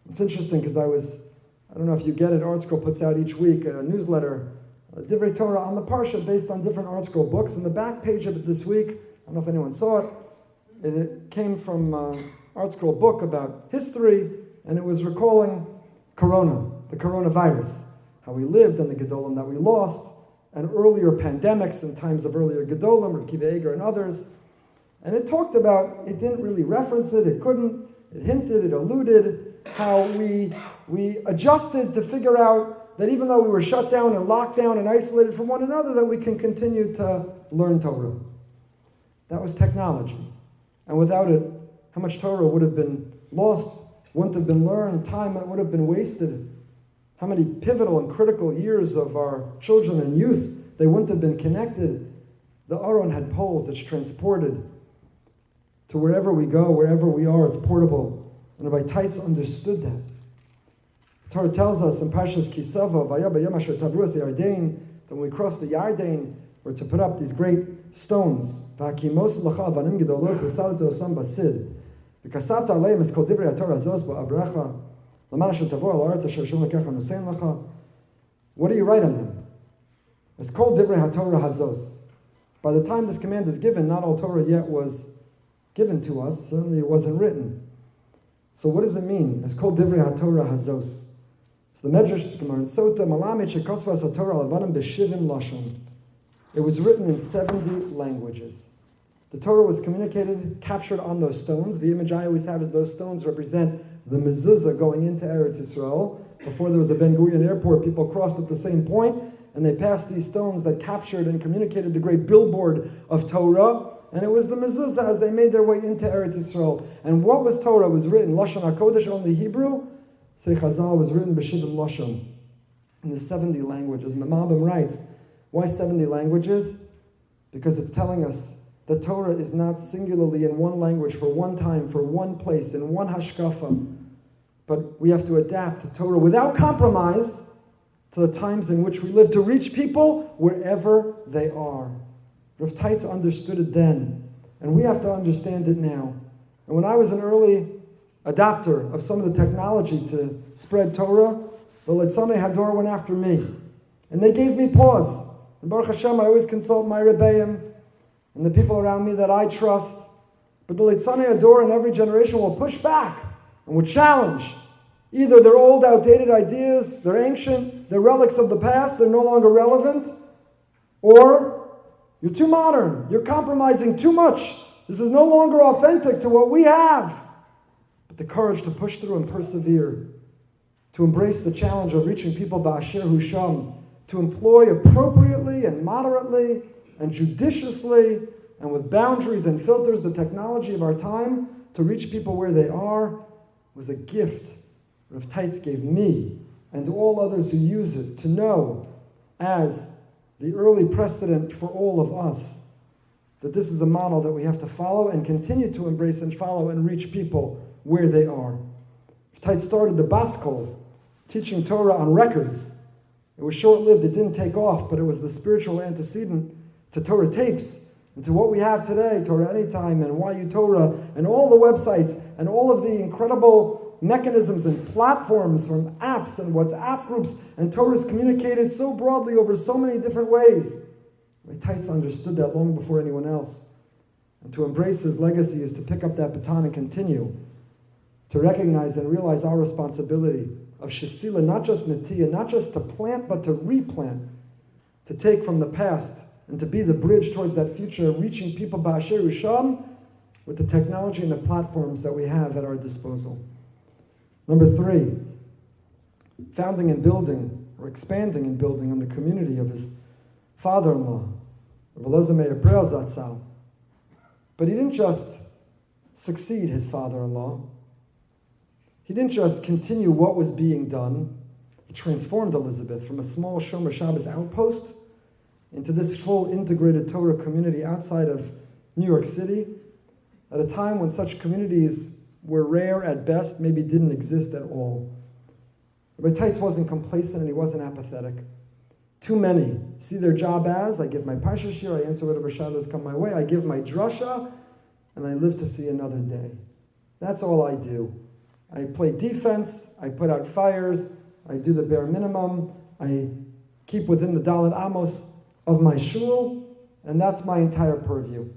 It's interesting because I don't know if you get it, Art Scroll puts out each week a newsletter, Divrei Torah on the Parsha based on different Art Scroll books. And the back page of it this week, I don't know if anyone saw it, it came from Art Scroll book about history, and it was recalling Corona, the coronavirus, how we lived and the Gedolim that we lost, and earlier pandemics in times of earlier Gedolim, Rav Kiva Eger and others. And it talked about, it didn't really reference it, it couldn't, it hinted, it alluded, how we adjusted to figure out that even though we were shut down and locked down and isolated from one another, that we can continue to learn Torah. That was technology. And without it, how much Torah would have been lost, wouldn't have been learned, time would have been wasted. How many pivotal and critical years of our children and youth, they wouldn't have been connected. The Aron had poles that's transported to wherever we go, wherever we are, it's portable. And Rabbi Teitz understood that. The Torah tells us in Parshas Kisava, that when we cross the Yarden, we're to put up these great stones. What do you write on them? It's called Divrei HaTorah Hazos. By the time this command is given, not all Torah yet was given to us. Certainly it wasn't written. So what does it mean? It's called Divrei HaTorah Hazos. So the Medrash Gemara in Sota Malamed Shekosvas HaTorah Levanim B'Shivim Lashon. It was written in 70 languages. The Torah was communicated, captured on those stones. The image I always have is those stones represent the mezuzah going into Eretz Yisrael. Before there was a Ben Gurion airport, people crossed at the same point, and they passed these stones that captured and communicated the great billboard of Torah. And it was the mezuzah as they made their way into Eretz Yisrael. And what was Torah? It was written Lashon HaKodesh, only Hebrew. Say Chazal was written B'Shivim Lashon, in the 70 languages. And the Malbim writes, why 70 languages? Because it's telling us that Torah is not singularly in one language for one time, for one place, in one hashkafa. But we have to adapt to Torah without compromise to the times in which we live, to reach people wherever they are. Rav Teitz understood it then, and we have to understand it now. And when I was an early adopter of some of the technology to spread Torah, the Litzanei Hador went after me. And they gave me pause. And Baruch Hashem, I always consult my Rebbeim and the people around me that I trust. But the Litzanei Hador in every generation will push back and will challenge. Either they're old, outdated ideas, they're ancient, they're relics of the past, they're no longer relevant, or you're too modern, you're compromising too much. This is no longer authentic to what we have. But the courage to push through and persevere, to embrace the challenge of reaching people ba'asher husham, to employ appropriately and moderately and judiciously and with boundaries and filters the technology of our time to reach people where they are, was a gift Rav Teitz gave me and to all others who use it, to know as the early precedent for all of us that this is a model that we have to follow and continue to embrace and follow and reach people where they are. Rav Teitz started the Baskol, teaching Torah on records. It was short-lived, it didn't take off, but it was the spiritual antecedent to Torah tapes and to what we have today, Torah Anytime and YU Torah and all the websites and all of the incredible mechanisms and platforms from apps and WhatsApp groups, and Torah is communicated so broadly over so many different ways. Rav Teitz understood that long before anyone else. And to embrace his legacy is to pick up that baton and continue to recognize and realize our responsibility of Shesila, not just Netiya, not just to plant, but to replant, to take from the past and to be the bridge towards that future, reaching people ba'asher usham with the technology and the platforms that we have at our disposal. Number 3, founding and building, or expanding and building on the community of his father-in-law, Rav Elazar Meir Brel Zatzal. But he didn't just succeed his father-in-law. He didn't just continue what was being done. He transformed Elizabeth from a small Shomer Shabbos outpost into this full integrated Torah community outside of New York City, at a time when such communities were rare at best, maybe didn't exist at all. Rabbi Teitz wasn't complacent and he wasn't apathetic. Too many see their job as, I give my parsha shir, I answer whatever shadows come my way, I give my drasha, and I live to see another day. That's all I do. I play defense, I put out fires, I do the bare minimum, I keep within the Dalet Amos of my shul, and that's my entire purview.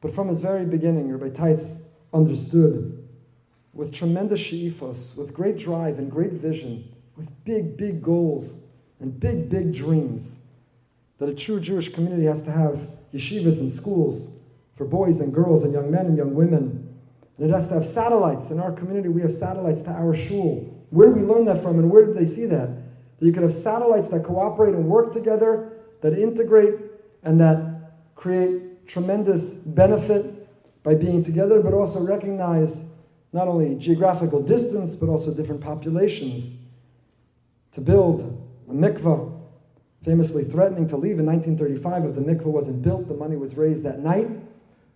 But from his very beginning, Rabbi Teitz understood with tremendous she'ifos, with great drive and great vision, with big, big goals and big, big dreams, that a true Jewish community has to have yeshivas and schools for boys and girls and young men and young women. And it has to have satellites. In our community, we have satellites to our shul. Where do we learn that from, and where did they see that? That you could have satellites that cooperate and work together, that integrate, and that create tremendous benefit by being together, but also recognize not only geographical distance, but also different populations. To build a mikvah, famously threatening to leave in 1935 if the mikvah wasn't built, the money was raised that night,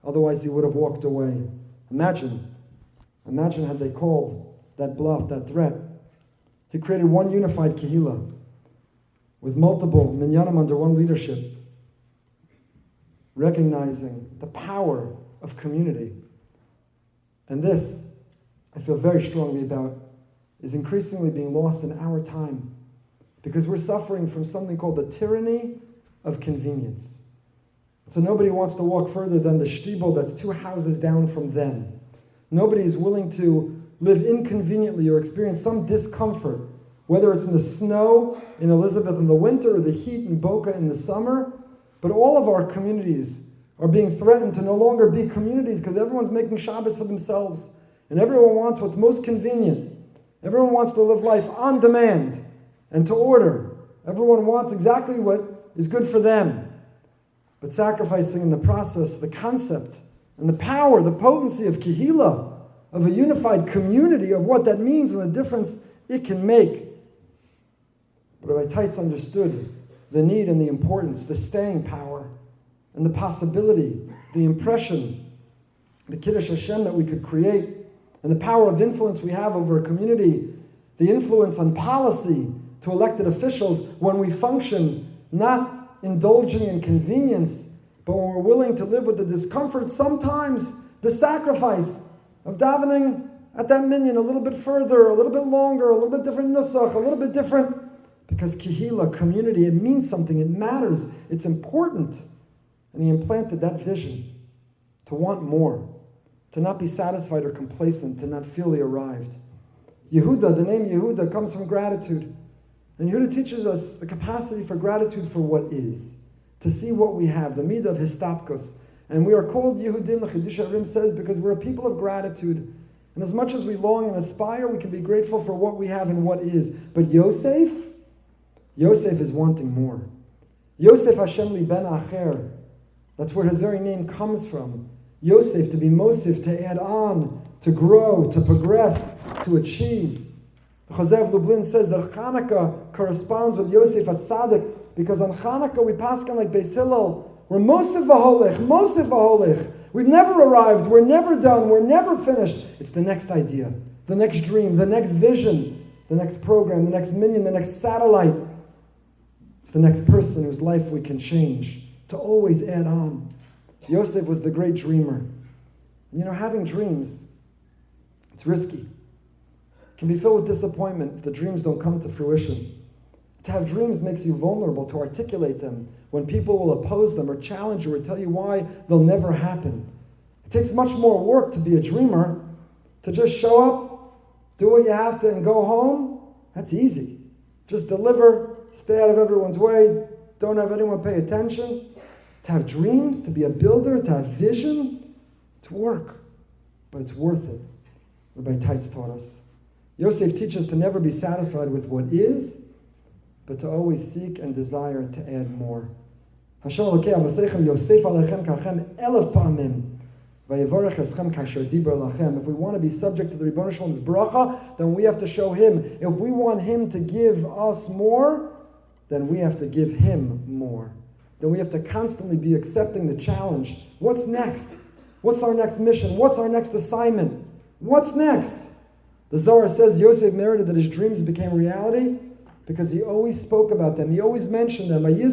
otherwise he would have walked away. Imagine had they called that bluff, that threat. He created one unified kehillah with multiple minyanim under one leadership, recognizing the power of community. And this, I feel very strongly about, is increasingly being lost in our time because we're suffering from something called the tyranny of convenience. So nobody wants to walk further than the shtibel that's 2 houses down from them. Nobody is willing to live inconveniently or experience some discomfort, whether it's in the snow in Elizabeth in the winter or the heat in Boca in the summer. But all of our communities are being threatened to no longer be communities because everyone's making Shabbos for themselves. And everyone wants what's most convenient. Everyone wants to live life on demand and to order. Everyone wants exactly what is good for them. But sacrificing in the process the concept and the power, the potency of kehillah, of a unified community, of what that means and the difference it can make. But Rabbi Teitz understood the need and the importance, the staying power, and the possibility, the impression, the Kiddush Hashem that we could create, and the power of influence we have over a community, the influence on policy to elected officials when we function not indulging in convenience, but when we're willing to live with the discomfort, sometimes the sacrifice of davening at that minyan a little bit further, a little bit longer, a little bit different nusach, a little bit different, because kehillah, community, it means something, it matters, it's important. And he implanted that vision to want more, to not be satisfied or complacent, to not feel he arrived. Yehuda, the name Yehuda comes from gratitude. And Yehuda teaches us the capacity for gratitude for what is, to see what we have, the midah of histapkos. And we are called Yehudim, the Chidush HaRim says, because we're a people of gratitude. And as much as we long and aspire, we can be grateful for what we have and what is. But Yosef is wanting more. Yosef Hashem li ben acher. That's where his very name comes from. Yosef, to be Mosif, to add on, to grow, to progress, to achieve. Chosev Lublin says that Chanukah corresponds with Yosef HaTzadik because on Chanukah we pass on like Beis Hillel. We're Mosif v'holech. We've never arrived, we're never done, we're never finished. It's the next idea, the next dream, the next vision, the next program, the next minyan, the next satellite. It's the next person whose life we can change, to always add on. Yosef was the great dreamer. And having dreams, it's risky. It can be filled with disappointment if the dreams don't come to fruition. To have dreams makes you vulnerable to articulate them when people will oppose them or challenge you or tell you why they'll never happen. It takes much more work to be a dreamer. To just show up, do what you have to, and go home, that's easy. Just deliver, stay out of everyone's way, don't have anyone pay attention. To have dreams, to be a builder, to have vision, it's work, but it's worth it. Rabbi Teitz taught us. Yosef teaches to never be satisfied with what is, but to always seek and desire to add more. Hashem Elokei Avosechem Yosef Alechem Kachem Elef Pa'amim Vayevorech Eschem Kasher Diber Lachem. If we want to be subject to the Ribono Shel Olam's bracha, then we have to show Him. If we want Him to give us more, then we have to give Him more. Then we have to constantly be accepting the challenge. What's next? What's our next mission? What's our next assignment? What's next? The Zohar says Yosef merited that his dreams became reality because he always spoke about them. He always mentioned them. He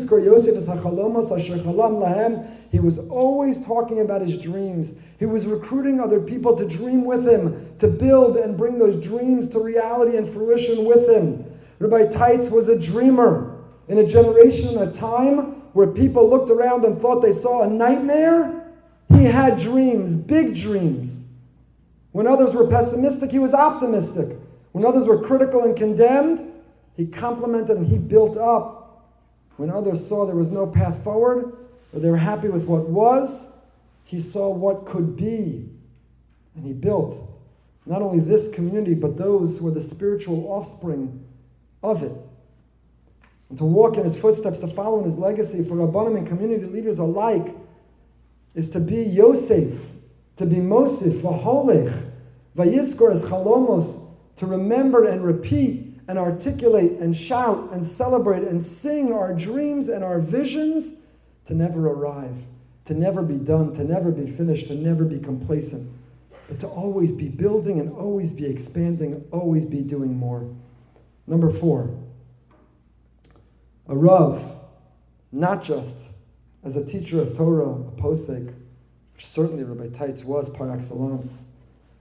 was always talking about his dreams. He was recruiting other people to dream with him, to build and bring those dreams to reality and fruition with him. Rabbi Teitz was a dreamer in a generation, a time where people looked around and thought they saw a nightmare. He had dreams, big dreams. When others were pessimistic, he was optimistic. When others were critical and condemned, he complimented and he built up. When others saw there was no path forward, or they were happy with what was, he saw what could be. And he built not only this community, but those who were the spiritual offspring of it. And to walk in his footsteps, to follow in his legacy for Rabbanim and community leaders alike, is to be Yosef, to be Mosif, V'holech, Vayiskor es Chalomos, to remember and repeat and articulate and shout and celebrate and sing our dreams and our visions, to never arrive, to never be done, to never be finished, to never be complacent, but to always be building and always be expanding, always be doing more. Number 4, a Rav, not just as a teacher of Torah, a posek, which certainly Rabbi Teitz was par excellence,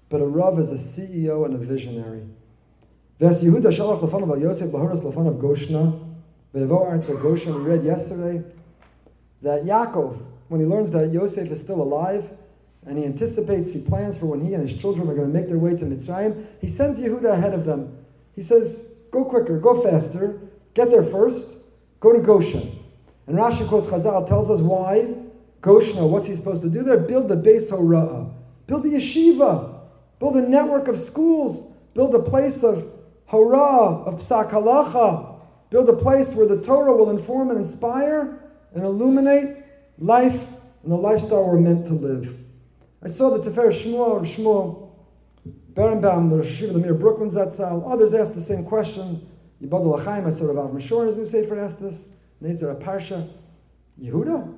but a Rav as a CEO and a visionary. Ves Yehuda shalach lefanav al Yosef lahoras lefanav Goshna ve'evo artz Goshen. We read yesterday that Yaakov, when he learns that Yosef is still alive, and he anticipates, he plans for when he and his children are going to make their way to Mitzrayim, he sends Yehuda ahead of them. He says, go quicker, go faster, get there first, go to Goshen. And Rashi quotes Chazal, tells us why. Goshna, what's he supposed to do there? Build a Beis Hora'ah, build a yeshiva, build a network of schools, build a place of Hora'ah, of Psak Halacha, build a place where the Torah will inform and inspire and illuminate life and the lifestyle we're meant to live. I saw the Tifer Shmuel Berenbaum, the Rosh Hashiva, the Mir Brooklyn Zatzal. Others asked the same question. Yibadul Achaim, I saw Rav Mishor's new sefer asked this. Nezer Parsha. Yehuda,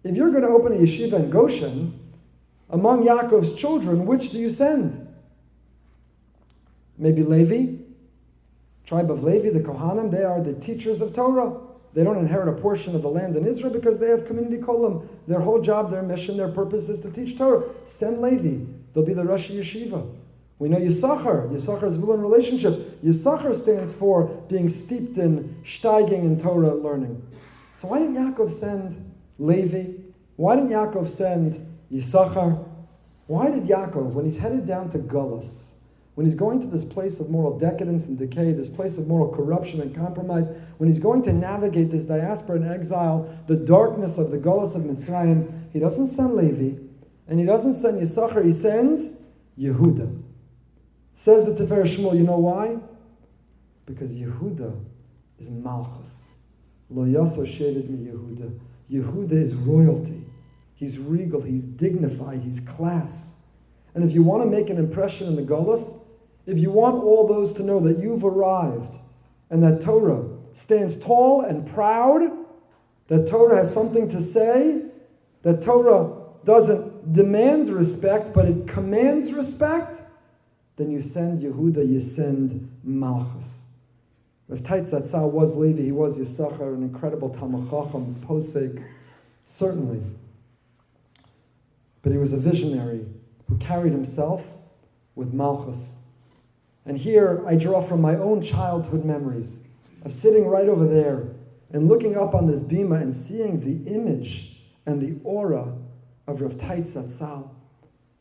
if you're going to open a yeshiva in Goshen, among Yaakov's children, which do you send? Maybe Levi, tribe of Levi, the Kohanim, they are the teachers of Torah. They don't inherit a portion of the land in Israel because they have community kolam. Their whole job, their mission, their purpose is to teach Torah. Send Levi. They'll be the Rosh Yeshiva. We know Yisachar. Yisachar is Villan relationship. Yisachar stands for being steeped in steiging in Torah learning. So why didn't Yaakov send Levi? Why didn't Yaakov send Yisachar? Why did Yaakov, when he's headed down to Gullus, when he's going to this place of moral decadence and decay, this place of moral corruption and compromise, when he's going to navigate this diaspora and exile, the darkness of the Gullus of Mitzrayim, he doesn't send Levi, and he doesn't send Yisachar, he sends Yehuda. Says the Tifer Shmuel, you know why? Because Yehuda is Malchus. Lo yaso shevet mi Yehuda. Yehuda is royalty. He's regal, he's dignified, he's class. And if you want to make an impression in the Gullus, if you want all those to know that you've arrived and that Torah stands tall and proud, that Torah has something to say, that Torah doesn't demand respect, but it commands respect, then you send Yehuda, you send Malchus. If Teitz Zatzal was Levi, he was Yisachar, an incredible Talmid Chacham, posek, certainly. But he was a visionary who carried himself with Malchus. And here I draw from my own childhood memories of sitting right over there and looking up on this bima and seeing the image and the aura of Rav Teitz Zatzal,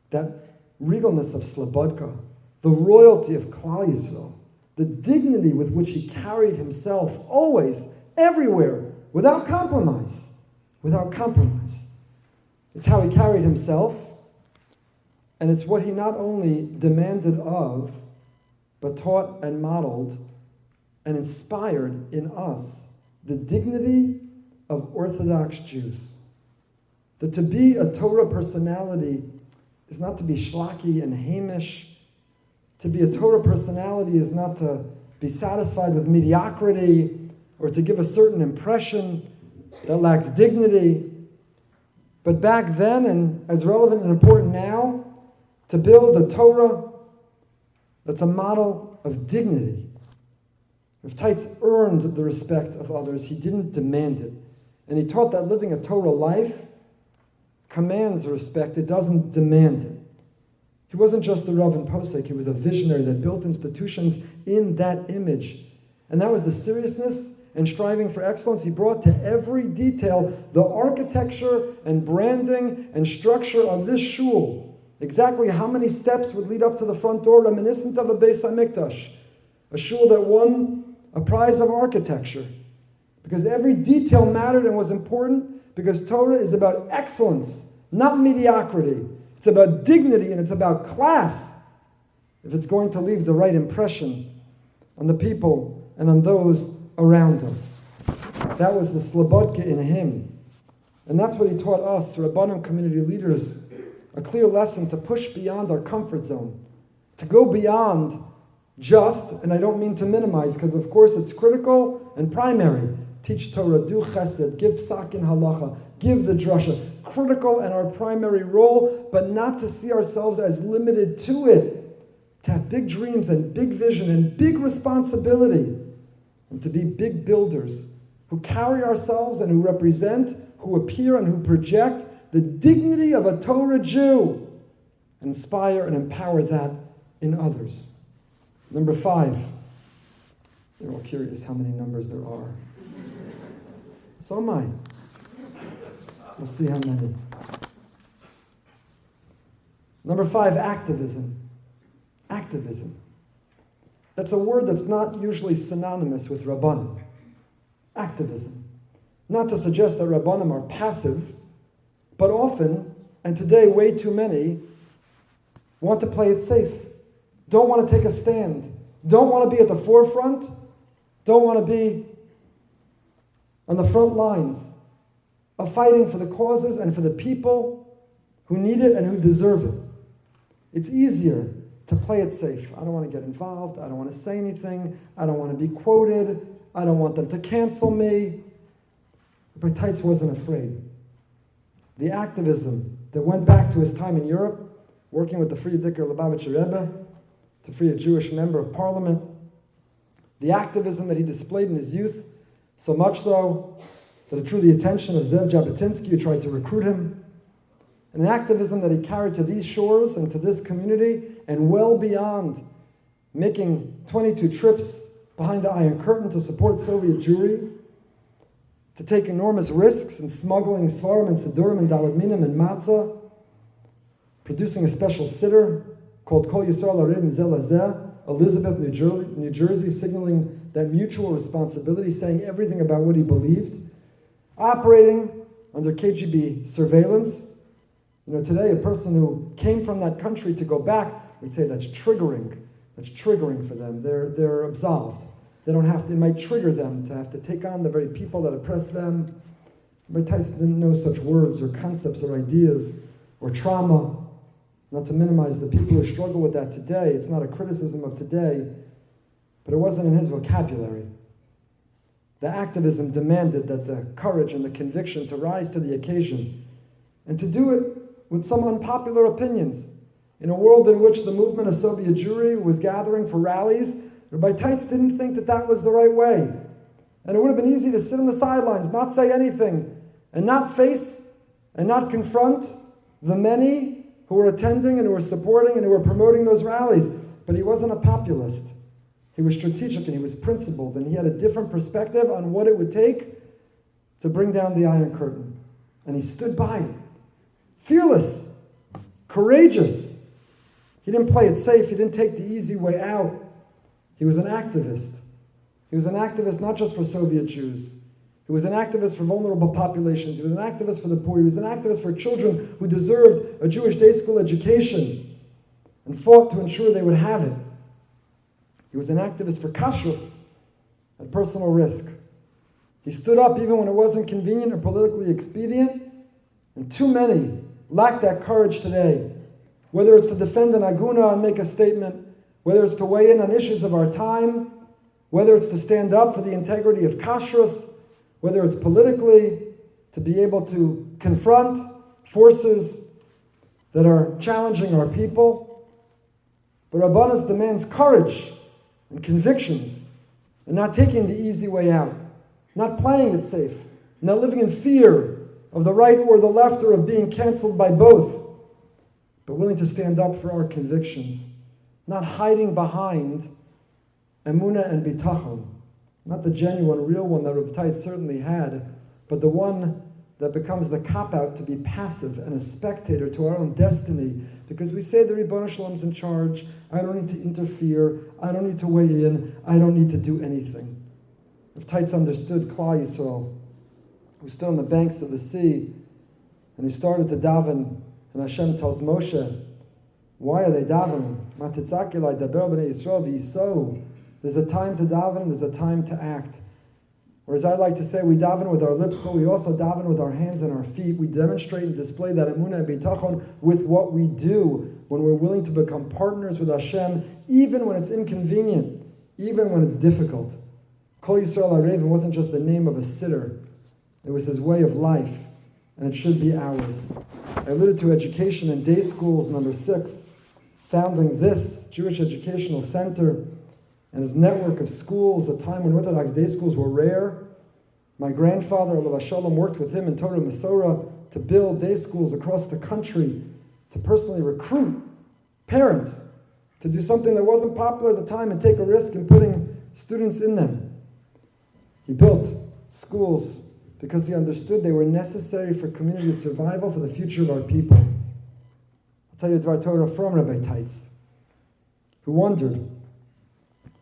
that regalness of Slobodka, the royalty of Klal Yisrael, the dignity with which he carried himself always, everywhere, without compromise. Without compromise. It's how he carried himself, and it's what he not only demanded of, but taught and modeled and inspired in us the dignity of Orthodox Jews. That to be a Torah personality is not to be schlocky and Hamish. To be a Torah personality is not to be satisfied with mediocrity or to give a certain impression that lacks dignity. But back then, and as relevant and important now, to build a Torah that's a model of dignity. If Teitz earned the respect of others, he didn't demand it. And he taught that living a Torah life commands respect, it doesn't demand it. He wasn't just a Rav and Posek, he was a visionary that built institutions in that image. And that was the seriousness and striving for excellence he brought to every detail, the architecture and branding and structure of this shul. Exactly how many steps would lead up to the front door, reminiscent of a Beis HaMikdash, a shul that won a prize of architecture. Because every detail mattered and was important, because Torah is about excellence, not mediocrity. It's about dignity and it's about class, if it's going to leave the right impression on the people and on those around us. That was the Slobodka in him. And that's what he taught us, Rabbanim community leaders, a clear lesson to push beyond our comfort zone, to go beyond just, and I don't mean to minimize, because of course it's critical and primary. Teach Torah, do chesed, give psak in halacha, give the drasha. Critical and our primary role, but not to see ourselves as limited to it. To have big dreams and big vision and big responsibility. And to be big builders who carry ourselves and who represent, who appear and who project the dignity of a Torah Jew. Inspire and empower that in others. Number 5. You're all curious how many numbers there are. So am I. We'll see how many. Number 5, activism. Activism. That's a word that's not usually synonymous with Rabbanim. Activism. Not to suggest that Rabbanim are passive, but often, and today way too many, want to play it safe. Don't want to take a stand. Don't want to be at the forefront. Don't want to be on the front lines of fighting for the causes and for the people who need it and who deserve it. It's easier to play it safe. I don't want to get involved. I don't want to say anything. I don't want to be quoted. I don't want them to cancel me. But Teitz wasn't afraid. The activism that went back to his time in Europe, working with the Frierdiker Lubavitcher Rebbe to free a Jewish member of parliament, the activism that he displayed in his youth, so much so that it drew the attention of Zev Jabotinsky, who tried to recruit him, and an activism that he carried to these shores and to this community and well beyond, making 22 trips behind the Iron Curtain to support Soviet Jewry, to take enormous risks in smuggling Svarim and Sidurim and Daled Minim and Matzah, producing a special sitter called Kol Yisrael Arim Zel Hazeh, Elizabeth, New Jersey, signaling that mutual responsibility, saying everything about what he believed, operating under KGB surveillance. Today a person who came from that country to go back, we'd say that's triggering. That's triggering for them. They're absolved. They don't have to, it might trigger them to have to take on the very people that oppress them. But Teitz didn't know such words or concepts or ideas or trauma. Not to minimize the people who struggle with that today. It's not a criticism of today, but it wasn't in his vocabulary. The activism demanded that the courage and the conviction to rise to the occasion and to do it with some unpopular opinions. In a world in which the movement of Soviet Jewry was gathering for rallies, Rabbi Teitz didn't think that that was the right way. And it would have been easy to sit on the sidelines, not say anything, and not face and not confront the many who were attending and who were supporting and who were promoting those rallies. But he wasn't a populist. He was strategic and he was principled, and he had a different perspective on what it would take to bring down the Iron Curtain. And he stood by it. Fearless, courageous. He didn't play it safe. He didn't take the easy way out. He was an activist. He was an activist not just for Soviet Jews. He was an activist for vulnerable populations. He was an activist for the poor. He was an activist for children who deserved a Jewish day school education and fought to ensure they would have it. He was an activist for kashrus at personal risk. He stood up even when it wasn't convenient or politically expedient, and too many lack that courage today. Whether it's to defend an aguna and make a statement, whether it's to weigh in on issues of our time, whether it's to stand up for the integrity of kashrus, whether it's politically to be able to confront forces that are challenging our people. But Rabbanos demands courage and convictions and not taking the easy way out, not playing it safe, not living in fear of the right or the left or of being canceled by both, but willing to stand up for our convictions, not hiding behind emunah and bitachon, not the genuine, real one that Rav Teitz certainly had, but the one that becomes the cop-out to be passive and a spectator to our own destiny, because we say the Ribono Shalom's in charge, I don't need to interfere, I don't need to weigh in, I don't need to do anything. Rav Teitz understood Klal Yisrael, who stood on the banks of the sea, and who started to daven, and Hashem tells Moshe, why are they davening? There's a time to daven and there's a time to act. Or as I like to say, we daven with our lips, but we also daven with our hands and our feet. We demonstrate and display that emunah and bitachon with what we do when we're willing to become partners with Hashem, even when it's inconvenient, even when it's difficult. Kol Yisrael HaRaven wasn't just the name of a sitter. It was his way of life, and it should be ours. I alluded to education and day schools, number 6, founding this Jewish Educational Center and his network of schools, a time when Orthodox day schools were rare. My grandfather, Alav Shalom, worked with him in Torah Masorah to build day schools across the country, to personally recruit parents to do something that wasn't popular at the time and take a risk in putting students in them. He built schools because he understood they were necessary for community survival, for the future of our people. I'll tell you a Dvar Torah from Rabbi Teitz, who wondered.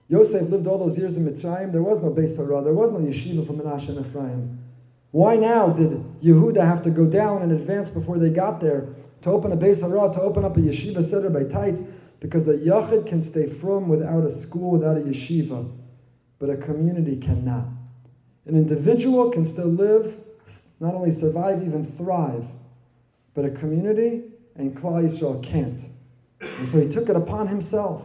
Yosef lived all those years in Mitzrayim. There was no Beis HaRa, there was no yeshiva for Menashe and Ephraim. Why now did Yehuda have to go down in advance before they got there to open a Beis HaRa, to open up a yeshiva said by Teitz? Because a yachid can stay frum without a school, without a yeshiva, but a community cannot. An individual can still live, not only survive, even thrive, but a community and Klal Yisrael can't. And so he took it upon himself.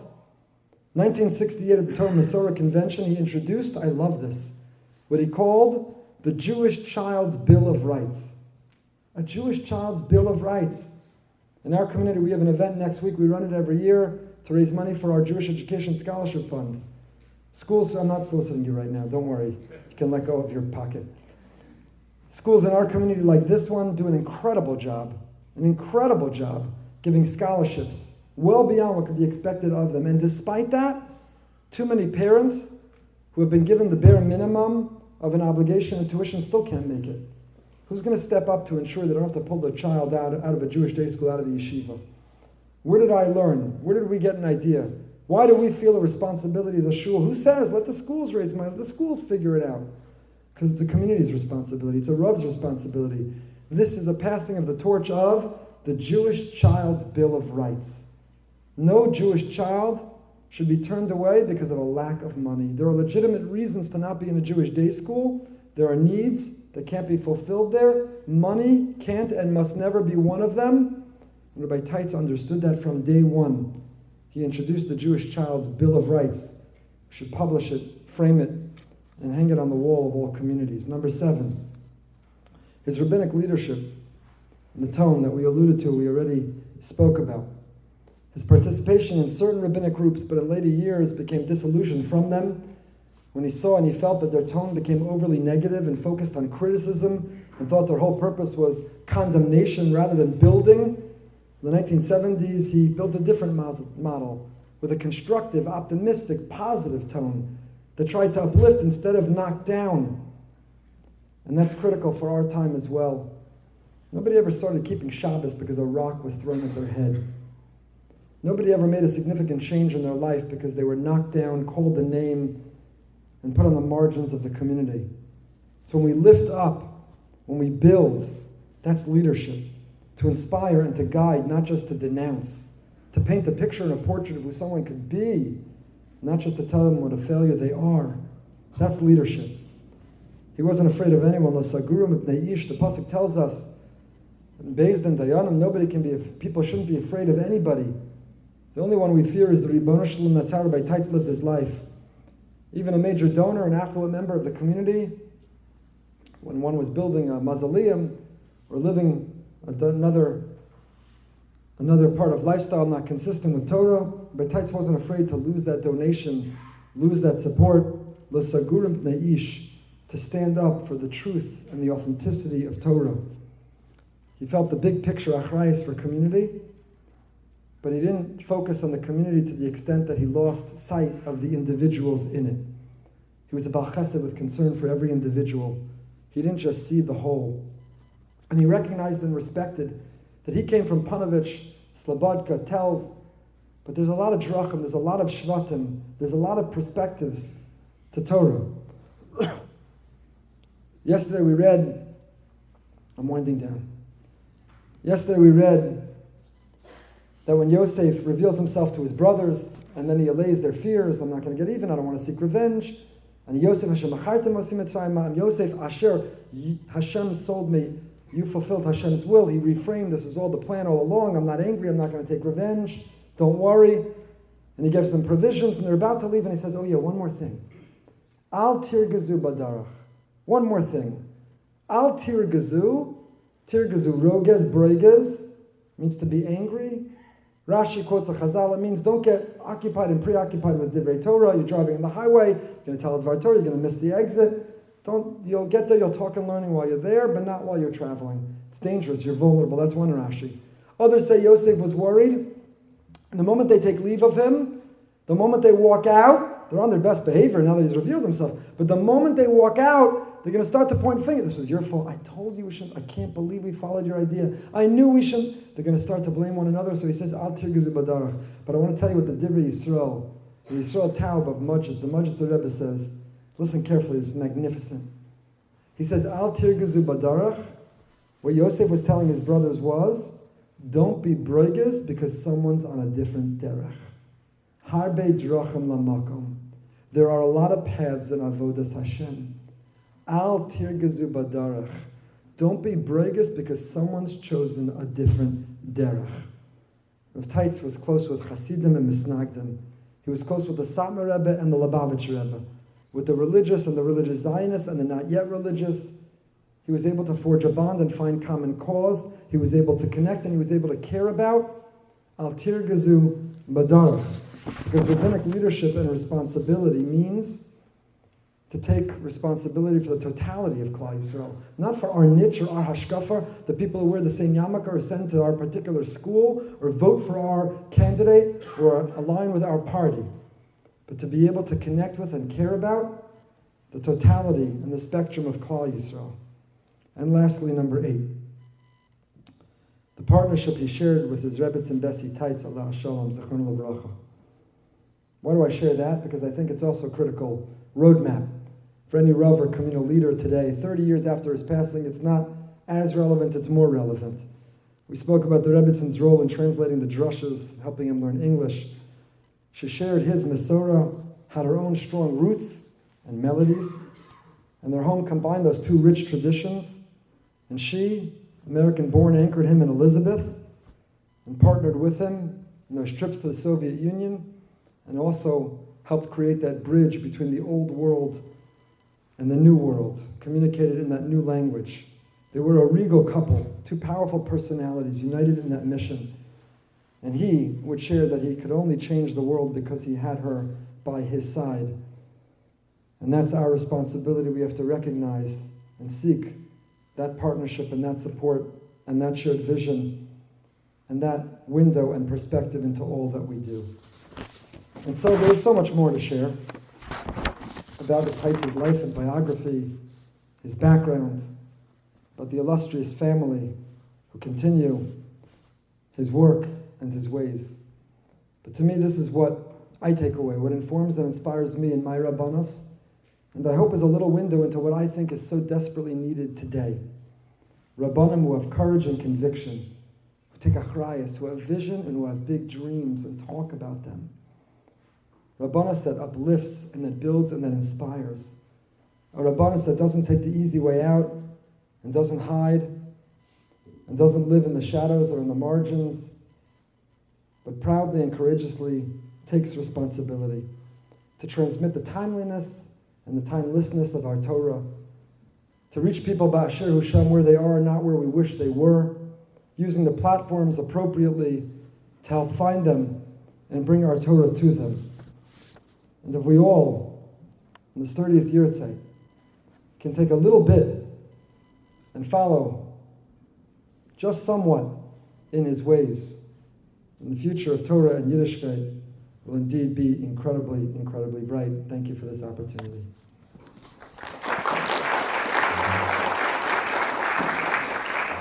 1968 at the Torah Masorah Convention, he introduced, I love this, what he called the Jewish Child's Bill of Rights. A Jewish Child's Bill of Rights. In our community, we have an event next week. We run it every year to raise money for our Jewish Education Scholarship Fund. Schools, I'm not soliciting you right now, don't worry. You can let go of your pocket. Schools in our community like this one do an incredible job giving scholarships well beyond what could be expected of them. And despite that, too many parents who have been given the bare minimum of an obligation and tuition still can't make it. Who's going to step up to ensure they don't have to pull their child out of a Jewish day school, out of a yeshiva? Where did I learn? Where did we get an idea? Why do we feel a responsibility as a shul? Who says, let the schools raise money, let the schools figure it out? Because it's a community's responsibility, it's a Rav's responsibility. This is a passing of the torch of the Jewish Child's Bill of Rights. No Jewish child should be turned away because of a lack of money. There are legitimate reasons to not be in a Jewish day school. There are needs that can't be fulfilled there. Money can't and must never be one of them. And Rabbi Teitz understood that from day one. He introduced the Jewish Child's Bill of Rights. We should publish it, frame it, and hang it on the wall of all communities. Number 7, his rabbinic leadership, and the tone that we alluded to, we already spoke about. His participation in certain rabbinic groups, but in later years became disillusioned from them when he saw and he felt that their tone became overly negative and focused on criticism and thought their whole purpose was condemnation rather than building. In the 1970s, he built a different model with a constructive, optimistic, positive tone that tried to uplift instead of knock down. And that's critical for our time as well. Nobody ever started keeping Shabbos because a rock was thrown at their head. Nobody ever made a significant change in their life because they were knocked down, called a name, and put on the margins of the community. So when we lift up, when we build, that's leadership. To inspire and to guide, not just to denounce. To paint a picture and a portrait of who someone could be, not just to tell them what a failure they are. That's leadership. He wasn't afraid of anyone. The pasuk tells us, based in Dayanim, people shouldn't be afraid of anybody. The only one we fear is the Ribono Shel Olam. That's how Rabbi Teitz lived his life. Even a major donor, an affluent member of the community, when one was building a mausoleum or living another part of lifestyle not consistent with Torah, Rabbi Teitz wasn't afraid to lose that donation, lose that support, to stand up for the truth and the authenticity of Torah. He felt the big picture achrayus for community, but he didn't focus on the community to the extent that he lost sight of the individuals in it. He was a Baal Chesed with concern for every individual. He didn't just see the whole. And he recognized and respected that he came from Panovich, Slobodka, Telz, but there's a lot of drachim, there's a lot of shvatim, there's a lot of perspectives to Torah. Yesterday we read, I'm winding down. Yesterday we read that when Yosef reveals himself to his brothers, and then he allays their fears, I'm not going to get even, I don't want to seek revenge. And Yosef, Yosef, Asher, Hashem sold me, you fulfilled Hashem's will. He reframed, this is all the plan all along, I'm not angry, I'm not going to take revenge, don't worry. And he gives them provisions, and they're about to leave, and he says, oh yeah, one more thing. Al tirgazu badarach. One more thing. Al tirgazu roges, breges, means to be angry. Rashi quotes a Chazal, it means don't get occupied and preoccupied with Divrei Torah. You're driving on the highway, you're going to tell a Dvar Torah, you're going to miss the exit. You'll get there, you'll talk and learning while you're there, but not while you're traveling. It's dangerous, you're vulnerable. That's one Rashi. Others say Yosef was worried. And the moment they take leave of him, the moment they walk out, they're on their best behavior now that he's revealed himself. But the moment they walk out, they're going to start to point fingers. This was your fault. I told you we shouldn't. I can't believe we followed your idea. I knew we shouldn't. They're going to start to blame one another. So he says, Al tirgazu badarach. But I want to tell you what the Divrei Yisrael, the Yisrael Taub of Majid, the Majid Rebbe says. Listen carefully. This is magnificent. He says, Al tirgazu badarach. What Yosef was telling his brothers was, don't be broiges because someone's on a different derech. Harbe drachim lamakom. There are a lot of paths in Avodas Hashem. Al tirgazu badarach. Don't be broiges because someone's chosen a different derech. Rav Teitz was close with Hasidim and Misnagdim. He was close with the Satmar Rebbe and the Lubavitch Rebbe. With the religious and the religious Zionists and the not yet religious. He was able to forge a bond and find common cause. He was able to connect and he was able to care about. Al tirgazu badarach. Because rabbinic leadership and responsibility means to take responsibility for the totality of Klal Yisrael. Not for our niche or our hashkafa, the people who wear the same yarmulke or sent to our particular school or vote for our candidate or align with our party. But to be able to connect with and care about the totality and the spectrum of Klal Yisrael. And lastly, number 8. The partnership he shared with his Rebbetzin and Bessie Teitz, Allah Shalom, Zechron L'Bracha. Why do I share that? Because I think it's also a critical roadmap for any Rav or communal leader today. 30 years after his passing, it's not as relevant, it's more relevant. We spoke about the Rebbetzin's role in translating the drushes, helping him learn English. She shared his Mesorah, had her own strong roots and melodies, and their home combined those two rich traditions. And she, American-born, anchored him in Elizabeth and partnered with him in those trips to the Soviet Union, and also helped create that bridge between the old world and the new world, communicated in that new language. They were a regal couple, two powerful personalities united in that mission. And he would share that he could only change the world because he had her by his side. And that's our responsibility. We have to recognize and seek that partnership and that support and that shared vision and that window and perspective into all that we do. And so there's so much more to share about the Teitz's life and biography, his background, but the illustrious family who continue his work and his ways. But to me, this is what I take away, what informs and inspires me in my Rabbanos, and I hope is a little window into what I think is so desperately needed today. Rabbanim who have courage and conviction, who take achrayus, who have vision and who have big dreams and talk about them. Rabbanos that uplifts and that builds and that inspires. A Rabbanos that doesn't take the easy way out and doesn't hide and doesn't live in the shadows or in the margins, but proudly and courageously takes responsibility to transmit the timeliness and the timelessness of our Torah, to reach people ba'asher husham where they are, not where we wish they were, using the platforms appropriately to help find them and bring our Torah to them. And if we all, in this 30th yahrtzeit, can take a little bit and follow just somewhat in his ways, and the future of Torah and Yiddishkeit will indeed be incredibly, incredibly bright. Thank you for this opportunity.